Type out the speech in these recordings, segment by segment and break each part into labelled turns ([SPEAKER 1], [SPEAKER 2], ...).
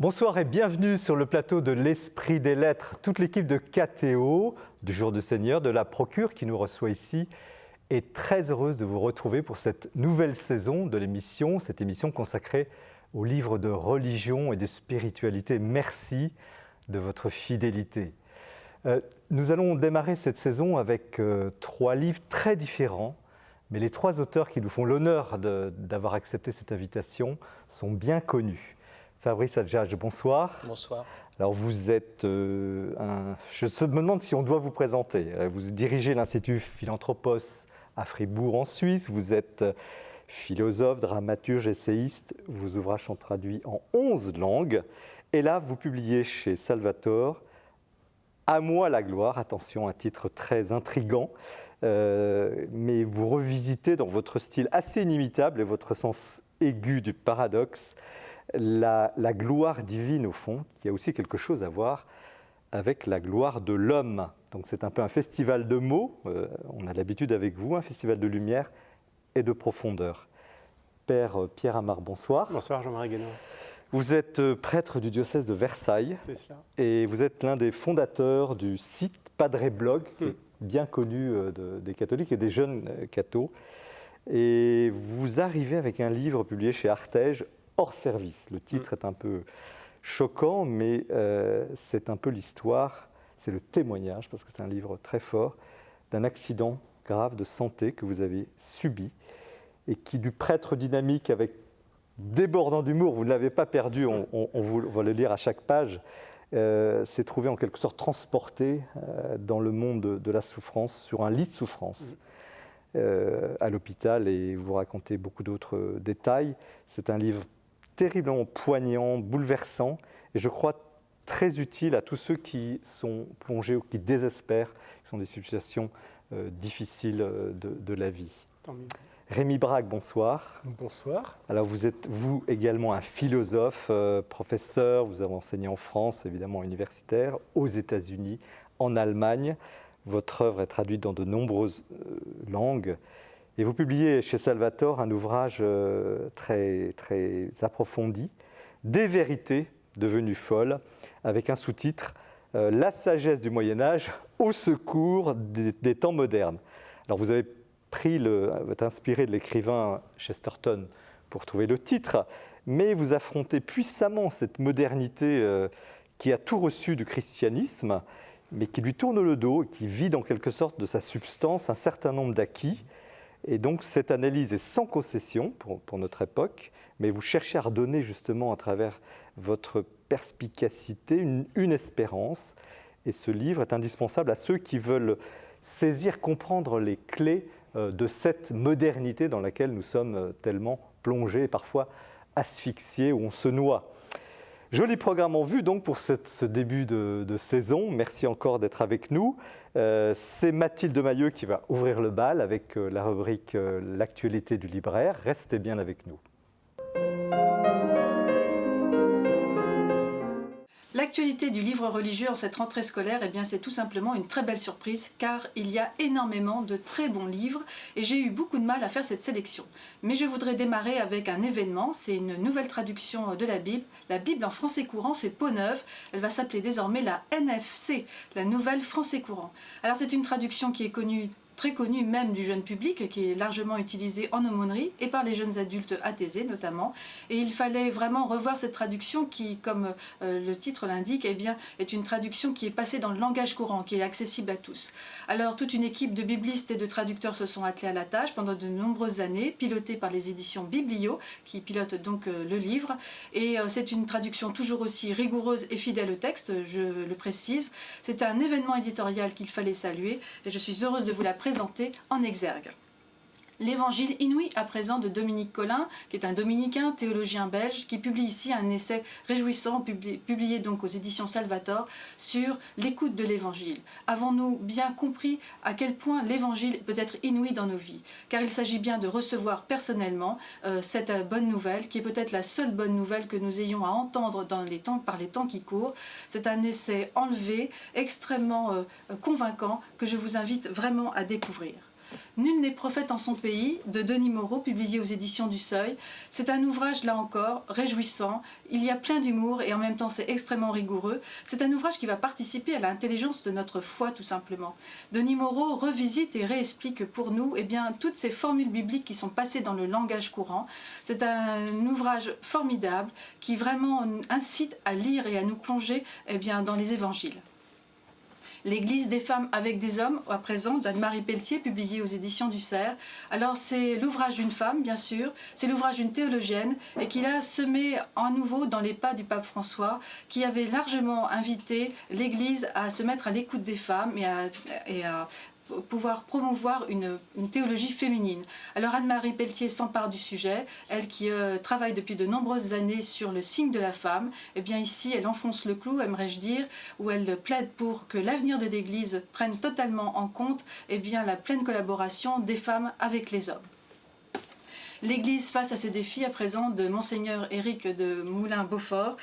[SPEAKER 1] Bonsoir et bienvenue sur le plateau de l'Esprit des Lettres. Toute l'équipe de KTO, du Jour du Seigneur, de la Procure qui nous reçoit ici, est très heureuse de vous retrouver pour cette nouvelle saison de l'émission, cette émission consacrée aux livres de religion et de spiritualité. Merci de votre fidélité. Nous allons démarrer cette saison avec 3 livres très différents, mais les 3 auteurs qui nous font l'honneur d'avoir accepté cette invitation sont bien connus. Fabrice Adjadj, bonsoir.
[SPEAKER 2] Bonsoir.
[SPEAKER 1] Alors vous êtes je me demande si on doit vous présenter. Vous dirigez l'Institut Philanthropos à Fribourg en Suisse. Vous êtes philosophe, dramaturge, essayiste. Vos ouvrages sont traduits en 11 langues. Et là, vous publiez chez Salvator « À moi la gloire ». Attention, un titre très intrigant. Mais vous revisitez dans votre style assez inimitable et votre sens aigu du paradoxe la gloire divine au fond, qui a aussi quelque chose à voir avec la gloire de l'homme. Donc c'est un peu un festival de mots, on a l'habitude avec vous, un festival de lumière et de profondeur. Père Pierre Amar, bonsoir.
[SPEAKER 3] Bonsoir Jean-Marie Guénon.
[SPEAKER 1] Vous êtes prêtre du diocèse de Versailles.
[SPEAKER 3] C'est cela.
[SPEAKER 1] Et vous êtes l'un des fondateurs du site Padre Blog, qui est bien connu des catholiques et des jeunes cathos. Et vous arrivez avec un livre publié chez Artege, Hors service. Le titre est un peu choquant, mais c'est un peu l'histoire, c'est le témoignage, parce que c'est un livre très fort, d'un accident grave de santé que vous avez subi et qui, du prêtre dynamique avec débordant d'humour, vous ne l'avez pas perdu, on va le lire à chaque page, s'est trouvé en quelque sorte transporté dans le monde de la souffrance, sur un lit de souffrance. À l'hôpital, et vous racontez beaucoup d'autres détails. C'est un livre terriblement poignant, bouleversant, et je crois très utile à tous ceux qui sont plongés ou qui désespèrent, qui sont dans des situations difficiles de la vie.
[SPEAKER 3] Tant mieux.
[SPEAKER 1] Rémi Braque, bonsoir.
[SPEAKER 3] Bonsoir.
[SPEAKER 1] Alors vous êtes, vous également, un philosophe, professeur, vous avez enseigné en France, évidemment universitaire, aux États-Unis, en Allemagne. Votre œuvre est traduite dans de nombreuses langues. Et vous publiez chez Salvator un ouvrage très, très approfondi, « Des vérités devenues folles », avec un sous-titre « La sagesse du Moyen-Âge au secours des temps modernes ». Alors vous avez êtes inspiré de l'écrivain Chesterton pour trouver le titre, mais vous affrontez puissamment cette modernité qui a tout reçu du christianisme, mais qui lui tourne le dos et qui vide en quelque sorte de sa substance un certain nombre d'acquis. Et donc cette analyse est sans concession pour notre époque, mais vous cherchez à redonner justement à travers votre perspicacité une espérance. Et ce livre est indispensable à ceux qui veulent saisir, comprendre les clés de cette modernité dans laquelle nous sommes tellement plongés et parfois asphyxiés, où on se noie. Joli programme en vue donc pour ce début de saison. Merci encore d'être avec nous. C'est Mathilde Mailleux qui va ouvrir le bal avec la rubrique L'actualité du libraire. Restez bien avec nous.
[SPEAKER 4] L'actualité du livre religieux en cette rentrée scolaire, eh bien, c'est tout simplement une très belle surprise car il y a énormément de très bons livres et j'ai eu beaucoup de mal à faire cette sélection. Mais je voudrais démarrer avec un événement, c'est une nouvelle traduction de la Bible en français courant fait peau neuve. Elle va s'appeler désormais la NFC, la Nouvelle Français courant. Alors c'est une traduction qui est très connue même du jeune public, qui est largement utilisée en aumônerie et par les jeunes adultes athésés notamment. Et il fallait vraiment revoir cette traduction qui, comme le titre l'indique, eh bien, est une traduction qui est passée dans le langage courant, qui est accessible à tous. Alors toute une équipe de biblistes et de traducteurs se sont attelés à la tâche pendant de nombreuses années, pilotée par les éditions Biblio, qui pilotent donc le livre. Et c'est une traduction toujours aussi rigoureuse et fidèle au texte, je le précise. C'est un événement éditorial qu'il fallait saluer et je suis heureuse de vous la présenter en exergue. L'Évangile inouï à présent de Dominique Collin, qui est un dominicain, théologien belge, qui publie ici un essai réjouissant, publié donc aux éditions Salvator, sur l'écoute de l'Évangile. Avons-nous bien compris à quel point l'Évangile peut être inouï dans nos vies? Car il s'agit bien de recevoir personnellement cette bonne nouvelle, qui est peut-être la seule bonne nouvelle que nous ayons à entendre par les temps qui courent. C'est un essai enlevé, extrêmement convaincant, que je vous invite vraiment à découvrir. Nul n'est prophète en son pays, de Denis Moreau, publié aux éditions du Seuil. C'est un ouvrage, là encore, réjouissant. Il y a plein d'humour et en même temps c'est extrêmement rigoureux. C'est un ouvrage qui va participer à l'intelligence de notre foi, tout simplement. Denis Moreau revisite et réexplique pour nous toutes ces formules bibliques qui sont passées dans le langage courant. C'est un ouvrage formidable qui vraiment incite à lire et à nous plonger dans les évangiles. L'Église des femmes avec des hommes, à présent, d'Anne-Marie Pelletier, publié aux éditions du Cerf. Alors c'est l'ouvrage d'une femme, bien sûr, c'est l'ouvrage d'une théologienne, et qui a semé à nouveau dans les pas du pape François, qui avait largement invité l'Église à se mettre à l'écoute des femmes et à pouvoir promouvoir une théologie féminine. Alors Anne-Marie Pelletier s'empare du sujet, elle qui travaille depuis de nombreuses années sur le signe de la femme, ici elle enfonce le clou, aimerais-je dire, où elle plaide pour que l'avenir de l'Église prenne totalement en compte la pleine collaboration des femmes avec les hommes. L'Église face à ces défis à présent de Monseigneur Éric de Moulin-Beaufort.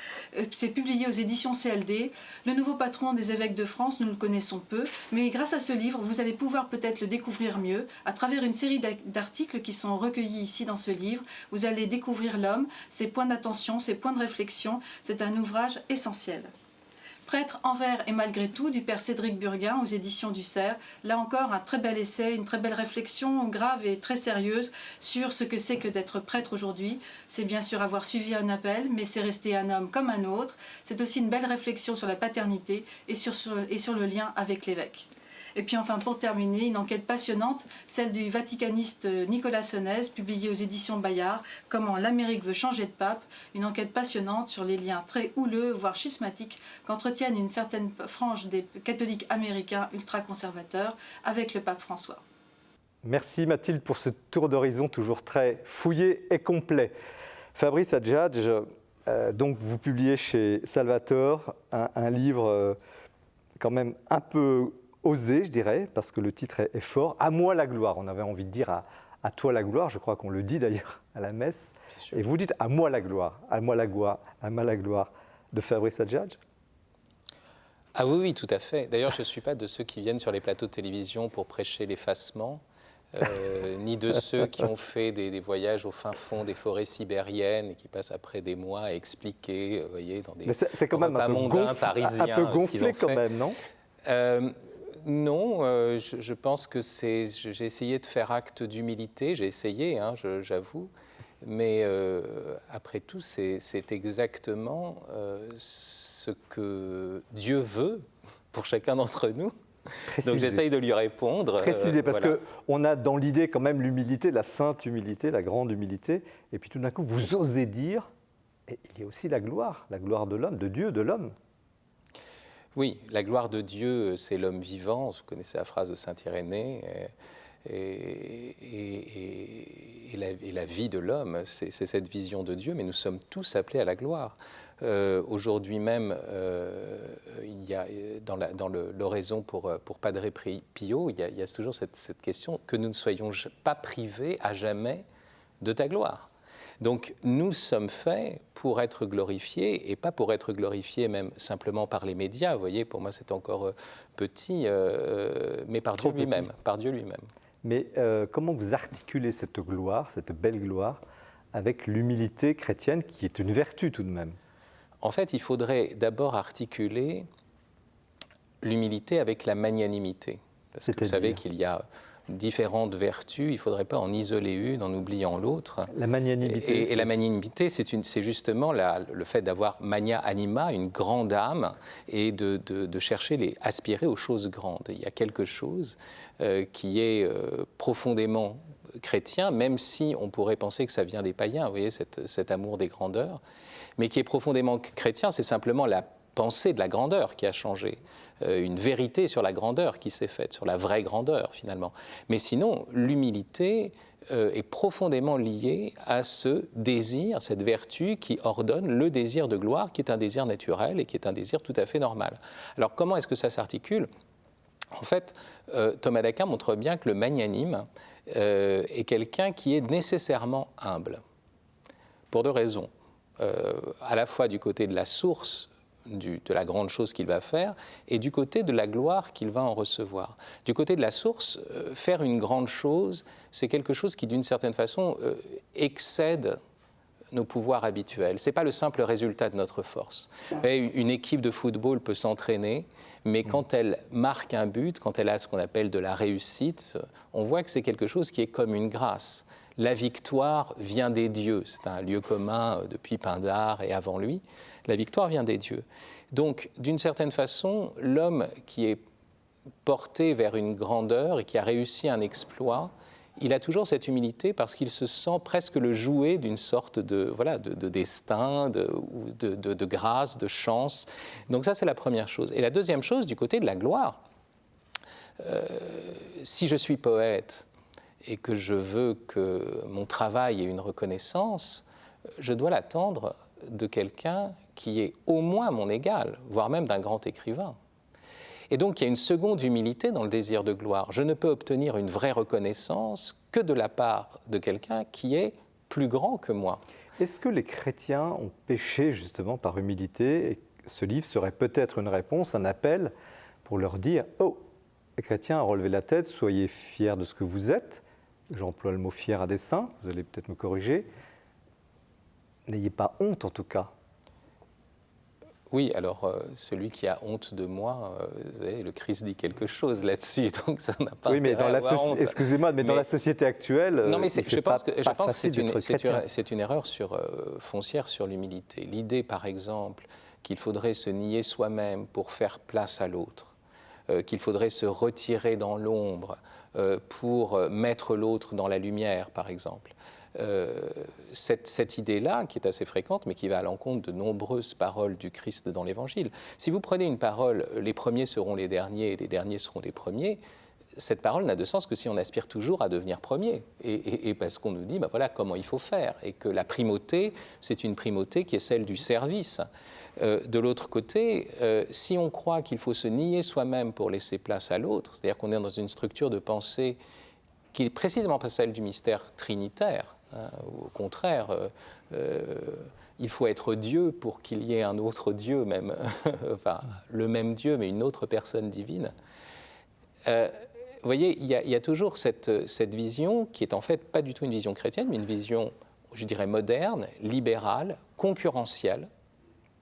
[SPEAKER 4] C'est publié aux éditions CLD. Le nouveau patron des évêques de France, nous le connaissons peu, mais grâce à ce livre, vous allez pouvoir peut-être le découvrir mieux à travers une série d'articles qui sont recueillis ici dans ce livre. Vous allez découvrir l'homme, ses points d'attention, ses points de réflexion. C'est un ouvrage essentiel. Prêtre envers et malgré tout, du père Cédric Burguin aux éditions du Cerf. Là encore, un très bel essai, une très belle réflexion grave et très sérieuse sur ce que c'est que d'être prêtre aujourd'hui. C'est bien sûr avoir suivi un appel, mais c'est rester un homme comme un autre. C'est aussi une belle réflexion sur la paternité et sur le lien avec l'évêque. Et puis enfin, pour terminer, une enquête passionnante, celle du vaticaniste Nicolas Senez, publiée aux éditions Bayard, Comment l'Amérique veut changer de pape, une enquête passionnante sur les liens très houleux, voire schismatiques, qu'entretiennent une certaine frange des catholiques américains ultra-conservateurs avec le pape François.
[SPEAKER 1] Merci Mathilde pour ce tour d'horizon toujours très fouillé et complet. Fabrice Adjadj, donc vous publiez chez Salvator un livre quand même un peu osé, je dirais, parce que le titre est fort. À moi la gloire. On avait envie de dire à toi la gloire. Je crois qu'on le dit d'ailleurs à la messe. Et vous dites à moi la gloire, à moi la gloire, à moi la gloire de Fabrice Adjadj.
[SPEAKER 2] Ah oui, tout à fait. D'ailleurs, je ne suis pas de ceux qui viennent sur les plateaux de télévision pour prêcher l'effacement, ni de ceux qui ont fait des voyages au fin fond des forêts sibériennes et qui passent après des mois à expliquer, vous voyez, dans des
[SPEAKER 1] c'est quand même
[SPEAKER 2] parisiens,
[SPEAKER 1] un peu gonflé quand même, non?
[SPEAKER 2] Non, je pense que j'ai essayé de faire acte d'humilité, j'ai essayé, j'avoue, mais après tout, c'est exactement ce que Dieu veut pour chacun d'entre nous. Précisez. Donc j'essaye de lui répondre.
[SPEAKER 1] Précisez, parce qu'on a dans l'idée quand même l'humilité, la sainte humilité, la grande humilité, et puis tout d'un coup, vous osez dire, et il y a aussi la gloire de l'homme, de Dieu, de l'homme.
[SPEAKER 2] Oui, la gloire de Dieu, c'est l'homme vivant. Vous connaissez la phrase de saint Irénée. Et la vie de l'homme, c'est cette vision de Dieu, mais nous sommes tous appelés à la gloire. Aujourd'hui même, il y a dans l'oraison pour Padre Pio, il y a toujours cette question que nous ne soyons pas privés à jamais de ta gloire. Donc nous sommes faits pour être glorifiés, et pas pour être glorifiés même simplement par les médias, vous voyez, pour moi c'est encore petit, mais par Dieu lui-même,
[SPEAKER 1] Mais comment vous articulez cette gloire, cette belle gloire, avec l'humilité chrétienne qui est une vertu tout de même?
[SPEAKER 2] En fait, il faudrait d'abord articuler l'humilité avec la magnanimité. Parce que vous savez qu'il y a différentes vertus, il ne faudrait pas en isoler une en oubliant l'autre.
[SPEAKER 1] La magnanimité.
[SPEAKER 2] Et la magnanimité, c'est justement le fait d'avoir magna anima, une grande âme, et de chercher, aspirer aux choses grandes. Il y a quelque chose qui est profondément chrétien, même si on pourrait penser que ça vient des païens, vous voyez, cet amour des grandeurs, mais qui est profondément chrétien, c'est simplement la pensée de la grandeur qui a changé, une vérité sur la grandeur qui s'est faite, sur la vraie grandeur finalement. Mais sinon, l'humilité est profondément liée à ce désir, cette vertu qui ordonne le désir de gloire, qui est un désir naturel et qui est un désir tout à fait normal. Alors comment est-ce que ça s'articule ? En fait, Thomas d'Aquin montre bien que le magnanime est quelqu'un qui est nécessairement humble, pour deux raisons. À la fois du côté de la source, de la grande chose qu'il va faire et du côté de la gloire qu'il va en recevoir. Du côté de la source, faire une grande chose, c'est quelque chose qui, d'une certaine façon, excède nos pouvoirs habituels. Ce n'est pas le simple résultat de notre force. Une équipe de football peut s'entraîner, mais quand elle marque un but, quand elle a ce qu'on appelle de la réussite, on voit que c'est quelque chose qui est comme une grâce. La victoire vient des dieux. C'est un lieu commun depuis Pindare et avant lui. La victoire vient des dieux. Donc, d'une certaine façon, l'homme qui est porté vers une grandeur et qui a réussi un exploit, il a toujours cette humilité parce qu'il se sent presque le jouet d'une sorte de destin, de grâce, de chance. Donc ça, c'est la première chose. Et la deuxième chose, du côté de la gloire, si je suis poète et que je veux que mon travail ait une reconnaissance, je dois l'attendre de quelqu'un qui est au moins mon égal, voire même d'un grand écrivain. Et donc, il y a une seconde humilité dans le désir de gloire. Je ne peux obtenir une vraie reconnaissance que de la part de quelqu'un qui est plus grand que moi.
[SPEAKER 1] Est-ce que les chrétiens ont péché justement par humilité et ce livre serait peut-être une réponse, un appel pour leur dire « Oh, les chrétiens, relevez la tête, soyez fiers de ce que vous êtes. » J'emploie le mot « fier » à dessein, vous allez peut-être me corriger. N'ayez pas honte en tout cas.
[SPEAKER 2] Oui, alors celui qui a honte de moi, vous savez, le Christ dit quelque chose là-dessus, donc ça n'a pas
[SPEAKER 1] mais
[SPEAKER 2] intérêt à avoir honte.
[SPEAKER 1] Excusez-moi, mais dans la société actuelle,
[SPEAKER 2] non, mais je pense que
[SPEAKER 1] c'est
[SPEAKER 2] c'est une erreur foncière sur l'humilité. L'idée, par exemple, qu'il faudrait se nier soi-même pour faire place à l'autre, qu'il faudrait se retirer dans l'ombre pour mettre l'autre dans la lumière, par exemple. Cette idée-là, qui est assez fréquente, mais qui va à l'encontre de nombreuses paroles du Christ dans l'Évangile. Si vous prenez une parole, les premiers seront les derniers et les derniers seront les premiers, cette parole n'a de sens que si on aspire toujours à devenir premier. Et parce qu'on nous dit, ben voilà comment il faut faire. Et que la primauté, c'est une primauté qui est celle du service. De l'autre côté, si on croit qu'il faut se nier soi-même pour laisser place à l'autre, c'est-à-dire qu'on est dans une structure de pensée qui est précisément pas celle du mystère trinitaire, au contraire, il faut être Dieu pour qu'il y ait un autre Dieu même, enfin le même Dieu mais une autre personne divine. Vous voyez, il y a toujours cette vision qui est en fait pas du tout une vision chrétienne, mais une vision, je dirais, moderne, libérale, concurrentielle,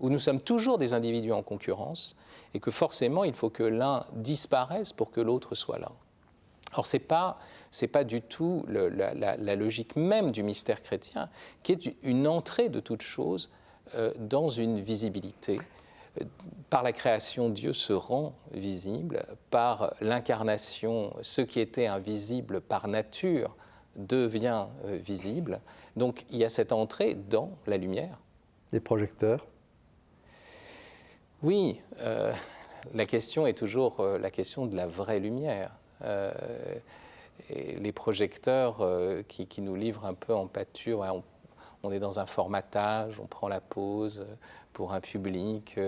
[SPEAKER 2] où nous sommes toujours des individus en concurrence et que forcément il faut que l'un disparaisse pour que l'autre soit là. Alors, ce n'est pas du tout la logique même du mystère chrétien, qui est une entrée de toute chose dans une visibilité. Par la création, Dieu se rend visible. Par l'incarnation, ce qui était invisible par nature devient visible. Donc, il y a cette entrée dans la lumière.
[SPEAKER 1] Les projecteurs ?
[SPEAKER 2] Oui, la question est toujours la question de la vraie lumière. Et les projecteurs qui nous livrent un peu en pâture, ouais, on est dans un formatage, on prend la pause pour un public.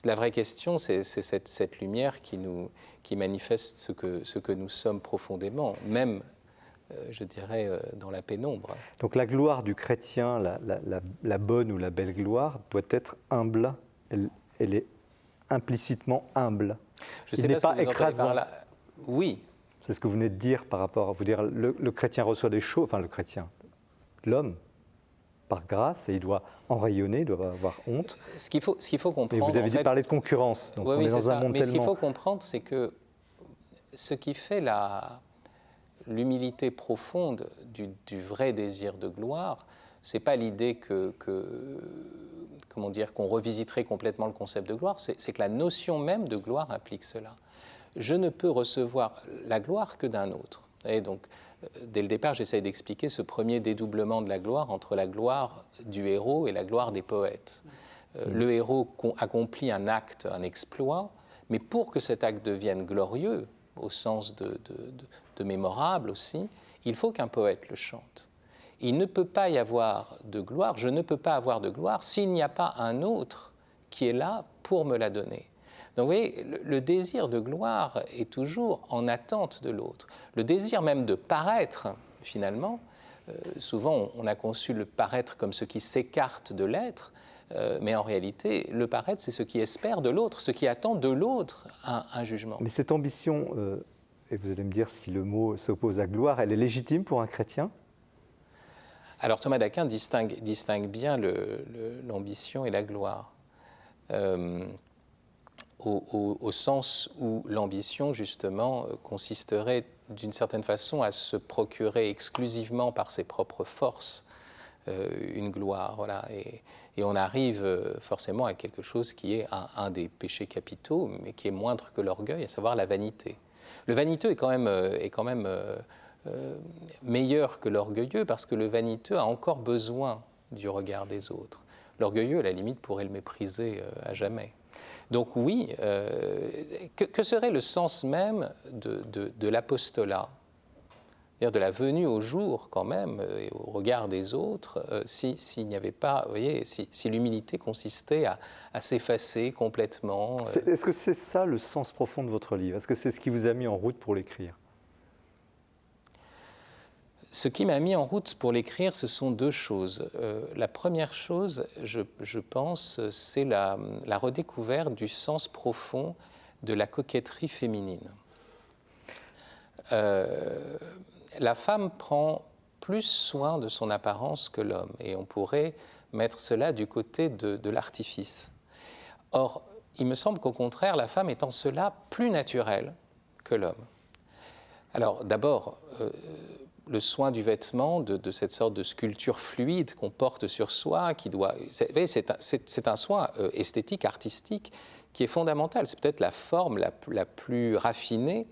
[SPEAKER 2] La vraie question, c'est cette lumière qui manifeste ce que nous sommes profondément, même, je dirais, dans la pénombre.
[SPEAKER 1] Donc la gloire du chrétien, la bonne ou la belle gloire, doit être humble. Elle est implicitement humble.
[SPEAKER 2] Je ne sais pas ce que vous entendez par là. Oui.
[SPEAKER 1] C'est ce que vous venez de dire par rapport à vous dire le chrétien reçoit des choses, enfin le chrétien, l'homme, par grâce, et il doit en rayonner, il doit avoir honte.
[SPEAKER 2] Ce qu'il faut comprendre.
[SPEAKER 1] Et vous avez parlé de concurrence, donc
[SPEAKER 2] oui,
[SPEAKER 1] on est dans un monde
[SPEAKER 2] mais
[SPEAKER 1] tellement.
[SPEAKER 2] Ce qu'il faut comprendre, c'est que ce qui fait l'humilité profonde du vrai désir de gloire, c'est pas l'idée qu'on revisiterait complètement le concept de gloire, c'est que la notion même de gloire implique cela. Je ne peux recevoir la gloire que d'un autre. Et donc, dès le départ, j'essaie d'expliquer ce premier dédoublement de la gloire entre la gloire du héros et la gloire des poètes. Le héros accomplit un acte, un exploit, mais pour que cet acte devienne glorieux, au sens de mémorable aussi, il faut qu'un poète le chante. Il ne peut pas y avoir de gloire, je ne peux pas avoir de gloire s'il n'y a pas un autre qui est là pour me la donner. Donc vous voyez, le désir de gloire est toujours en attente de l'autre. Le désir même de paraître, finalement, souvent on a conçu le paraître comme ce qui s'écarte de l'être, mais en réalité, le paraître, c'est ce qui espère de l'autre, ce qui attend de l'autre un jugement.
[SPEAKER 1] Mais cette ambition, et vous allez me dire si le mot s'oppose à gloire, elle est légitime pour un chrétien ?
[SPEAKER 2] Alors Thomas d'Aquin distingue bien l'ambition et la gloire, au sens où l'ambition, justement, consisterait d'une certaine façon à se procurer exclusivement par ses propres forces une gloire. Voilà. Et on arrive forcément à quelque chose qui est un des péchés capitaux, mais qui est moindre que l'orgueil, à savoir la vanité. Le vaniteux est quand même meilleur que l'orgueilleux, parce que le vaniteux a encore besoin du regard des autres. L'orgueilleux, à la limite, pourrait le mépriser à jamais. Donc oui, que serait le sens même de l'apostolat, c'est-à-dire de la venue au jour quand même, et au regard des autres, s'il n'y avait pas, vous voyez, si l'humilité consistait à s'effacer complètement.
[SPEAKER 1] Est-ce que c'est ça le sens profond de votre livre ? Est-ce que c'est ce qui vous a mis en route pour l'écrire ?
[SPEAKER 2] Ce qui m'a mis en route pour l'écrire, ce sont deux choses. La première chose, je pense, c'est la redécouverte du sens profond de la coquetterie féminine. La femme prend plus soin de son apparence que l'homme, et on pourrait mettre cela du côté de l'artifice. Or, il me semble qu'au contraire, la femme est en cela plus naturelle que l'homme. Alors, d'abord, le soin du vêtement, de cette sorte de sculpture fluide qu'on porte sur soi, c'est un soin esthétique, artistique, qui est fondamental. C'est peut-être la forme la plus raffinée,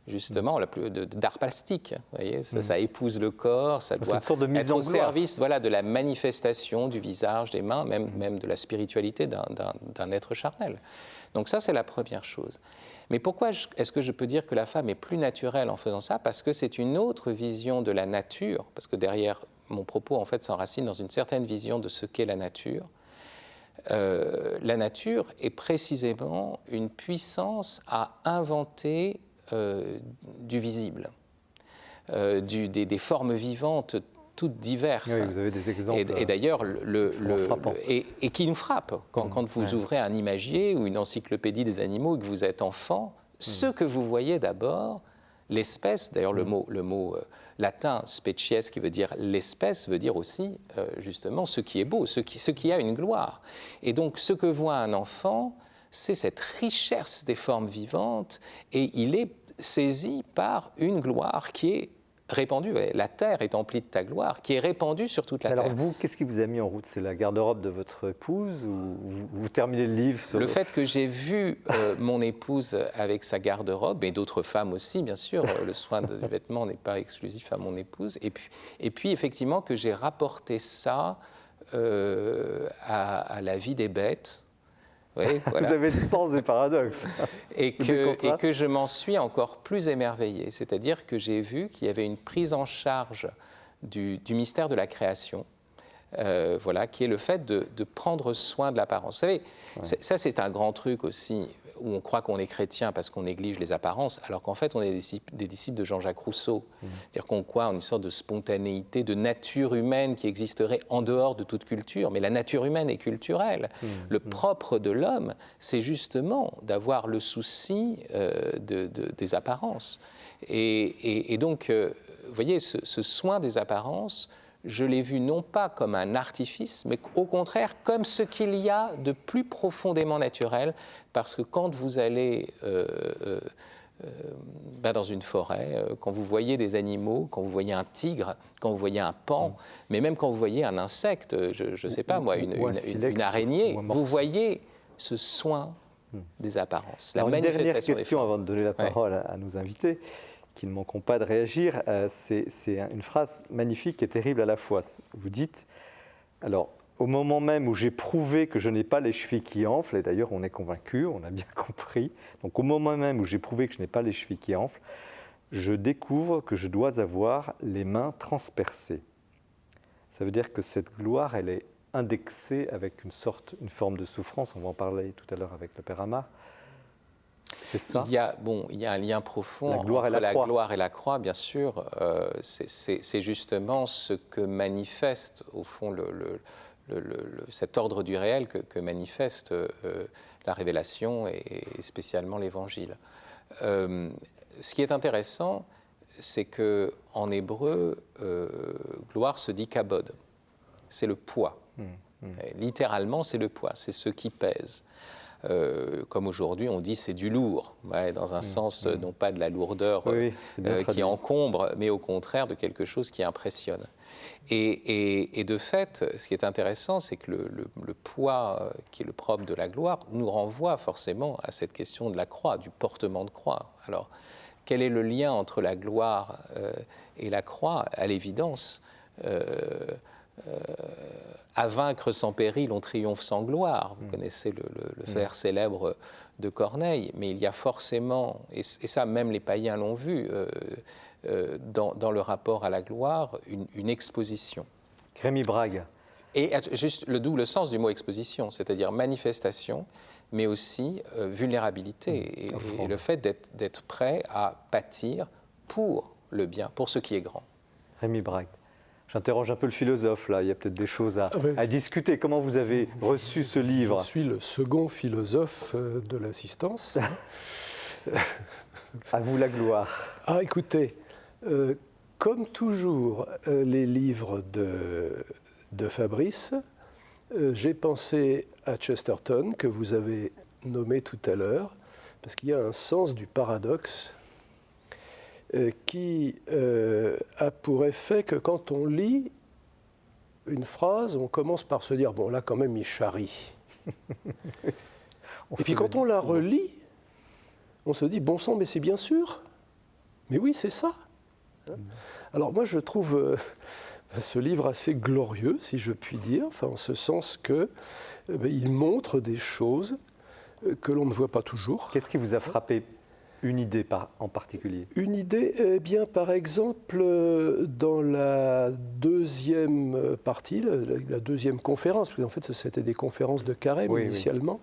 [SPEAKER 2] justement, d'art plastique. Vous voyez, ça épouse le corps, ça doit être au service, voilà, de la manifestation du visage, des mains, même de la spiritualité d'un être charnel. Donc ça, c'est la première chose. Mais pourquoi est-ce que je peux dire que la femme est plus naturelle en faisant ça ? Parce que c'est une autre vision de la nature, parce que derrière mon propos, en fait, s'enracine dans une certaine vision de ce qu'est la nature. La nature est précisément une puissance à inventer du visible, des formes vivantes toutes diverses.
[SPEAKER 1] Oui, vous avez des exemples.
[SPEAKER 2] Et d'ailleurs, et qui nous frappent. Quand vous ouvrez un imagier ou une encyclopédie des animaux et que vous êtes enfant, ce que vous voyez d'abord, l'espèce, d'ailleurs le mot latin species, qui veut dire l'espèce, veut dire aussi justement ce qui est beau, ce qui a une gloire. Et donc ce que voit un enfant, c'est cette richesse des formes vivantes, et il est saisi par une gloire qui est répandue. La terre est emplie de ta gloire, qui est répandue sur toute la terre.
[SPEAKER 1] Alors vous, qu'est-ce qui vous a mis en route ? C'est la garde-robe de votre épouse, ou vous terminez le livre sur...
[SPEAKER 2] Le fait que j'ai vu mon épouse avec sa garde-robe, et d'autres femmes aussi, bien sûr, le soin du vêtement n'est pas exclusif à mon épouse, et puis effectivement que j'ai rapporté ça à la vie des bêtes. Oui, voilà.
[SPEAKER 1] Vous avez le sens des paradoxes.
[SPEAKER 2] Et que je m'en suis encore plus émerveillé. C'est-à-dire que j'ai vu qu'il y avait une prise en charge du mystère de la création, voilà, qui est le fait de prendre soin de l'apparence. Vous savez, ça c'est un grand truc aussi, où on croit qu'on est chrétien parce qu'on néglige les apparences, alors qu'en fait on est des disciples de Jean-Jacques Rousseau. C'est-à-dire qu'on croit en une sorte de spontanéité, de nature humaine qui existerait en dehors de toute culture, mais la nature humaine est culturelle. Le propre de l'homme, c'est justement d'avoir le souci des apparences. Et donc, vous voyez, ce soin des apparences, je l'ai vu non pas comme un artifice, mais au contraire comme ce qu'il y a de plus profondément naturel, parce que quand vous allez dans une forêt, quand vous voyez des animaux, quand vous voyez un tigre, quand vous voyez un paon, mais même quand vous voyez un insecte, je ne sais pas moi, une araignée, vous voyez ce soin des apparences, la manifestation des formes.
[SPEAKER 1] Une dernière question avant de donner la parole à nos invités, qui ne manqueront pas de réagir, c'est une phrase magnifique et terrible à la fois. Vous dites, alors, au moment même où j'ai prouvé que je n'ai pas les chevilles qui enflent, et d'ailleurs on est convaincu, on a bien compris, donc au moment même où j'ai prouvé que je n'ai pas les chevilles qui enflent, je découvre que je dois avoir les mains transpercées. Ça veut dire que cette gloire, elle est indexée avec une forme de souffrance, on va en parler tout à l'heure avec le Père Amar. C'est ça.
[SPEAKER 2] Il y a un lien profond entre la gloire et la croix, bien sûr. C'est justement ce que manifeste, au fond, cet ordre du réel que manifeste la Révélation et spécialement l'Évangile. Ce qui est intéressant, c'est qu'en hébreu, gloire se dit kabod. C'est le poids. Littéralement, c'est le poids, c'est ce qui pèse. Comme aujourd'hui, on dit c'est du lourd, dans un sens non pas de la lourdeur qui encombre, mais au contraire de quelque chose qui impressionne. Et de fait, ce qui est intéressant, c'est que le poids qui est le propre de la gloire nous renvoie forcément à cette question de la croix, du portement de croix. Alors, quel est le lien entre la gloire et la croix? À l'évidence, à vaincre sans péril, on triomphe sans gloire. Vous connaissez le vers célèbre de Corneille, mais il y a forcément, et ça même les païens l'ont vu, dans le rapport à la gloire, une exposition.
[SPEAKER 1] Rémi Brague.
[SPEAKER 2] Et juste le double sens du mot exposition, c'est-à-dire manifestation, mais aussi vulnérabilité, et le fait d'être prêt à pâtir pour le bien, pour ce qui est grand.
[SPEAKER 1] Rémi Brague. J'interroge un peu le philosophe, là. Il y a peut-être des choses à discuter. Comment vous avez reçu ce livre?
[SPEAKER 3] Je suis le second philosophe de l'assistance.
[SPEAKER 1] À vous la gloire.
[SPEAKER 3] Ah, écoutez, comme toujours, les livres de Fabrice, j'ai pensé à Chesterton, que vous avez nommé tout à l'heure, parce qu'il y a un sens du paradoxe qui a pour effet que quand on lit une phrase, on commence par se dire, bon là quand même il charrie. Et puis quand on la relit, on se dit, bon sang, mais c'est bien sûr. Mais oui, c'est ça. Alors moi je trouve ce livre assez glorieux, si je puis dire, enfin, en ce sens qu'il montre des choses que l'on ne voit pas toujours.
[SPEAKER 1] Qu'est-ce qui vous a frappé? Une idée en particulier? Une
[SPEAKER 3] idée, eh bien, par exemple, dans la deuxième partie, la deuxième conférence, parce qu'en fait, c'était des conférences de carême initialement,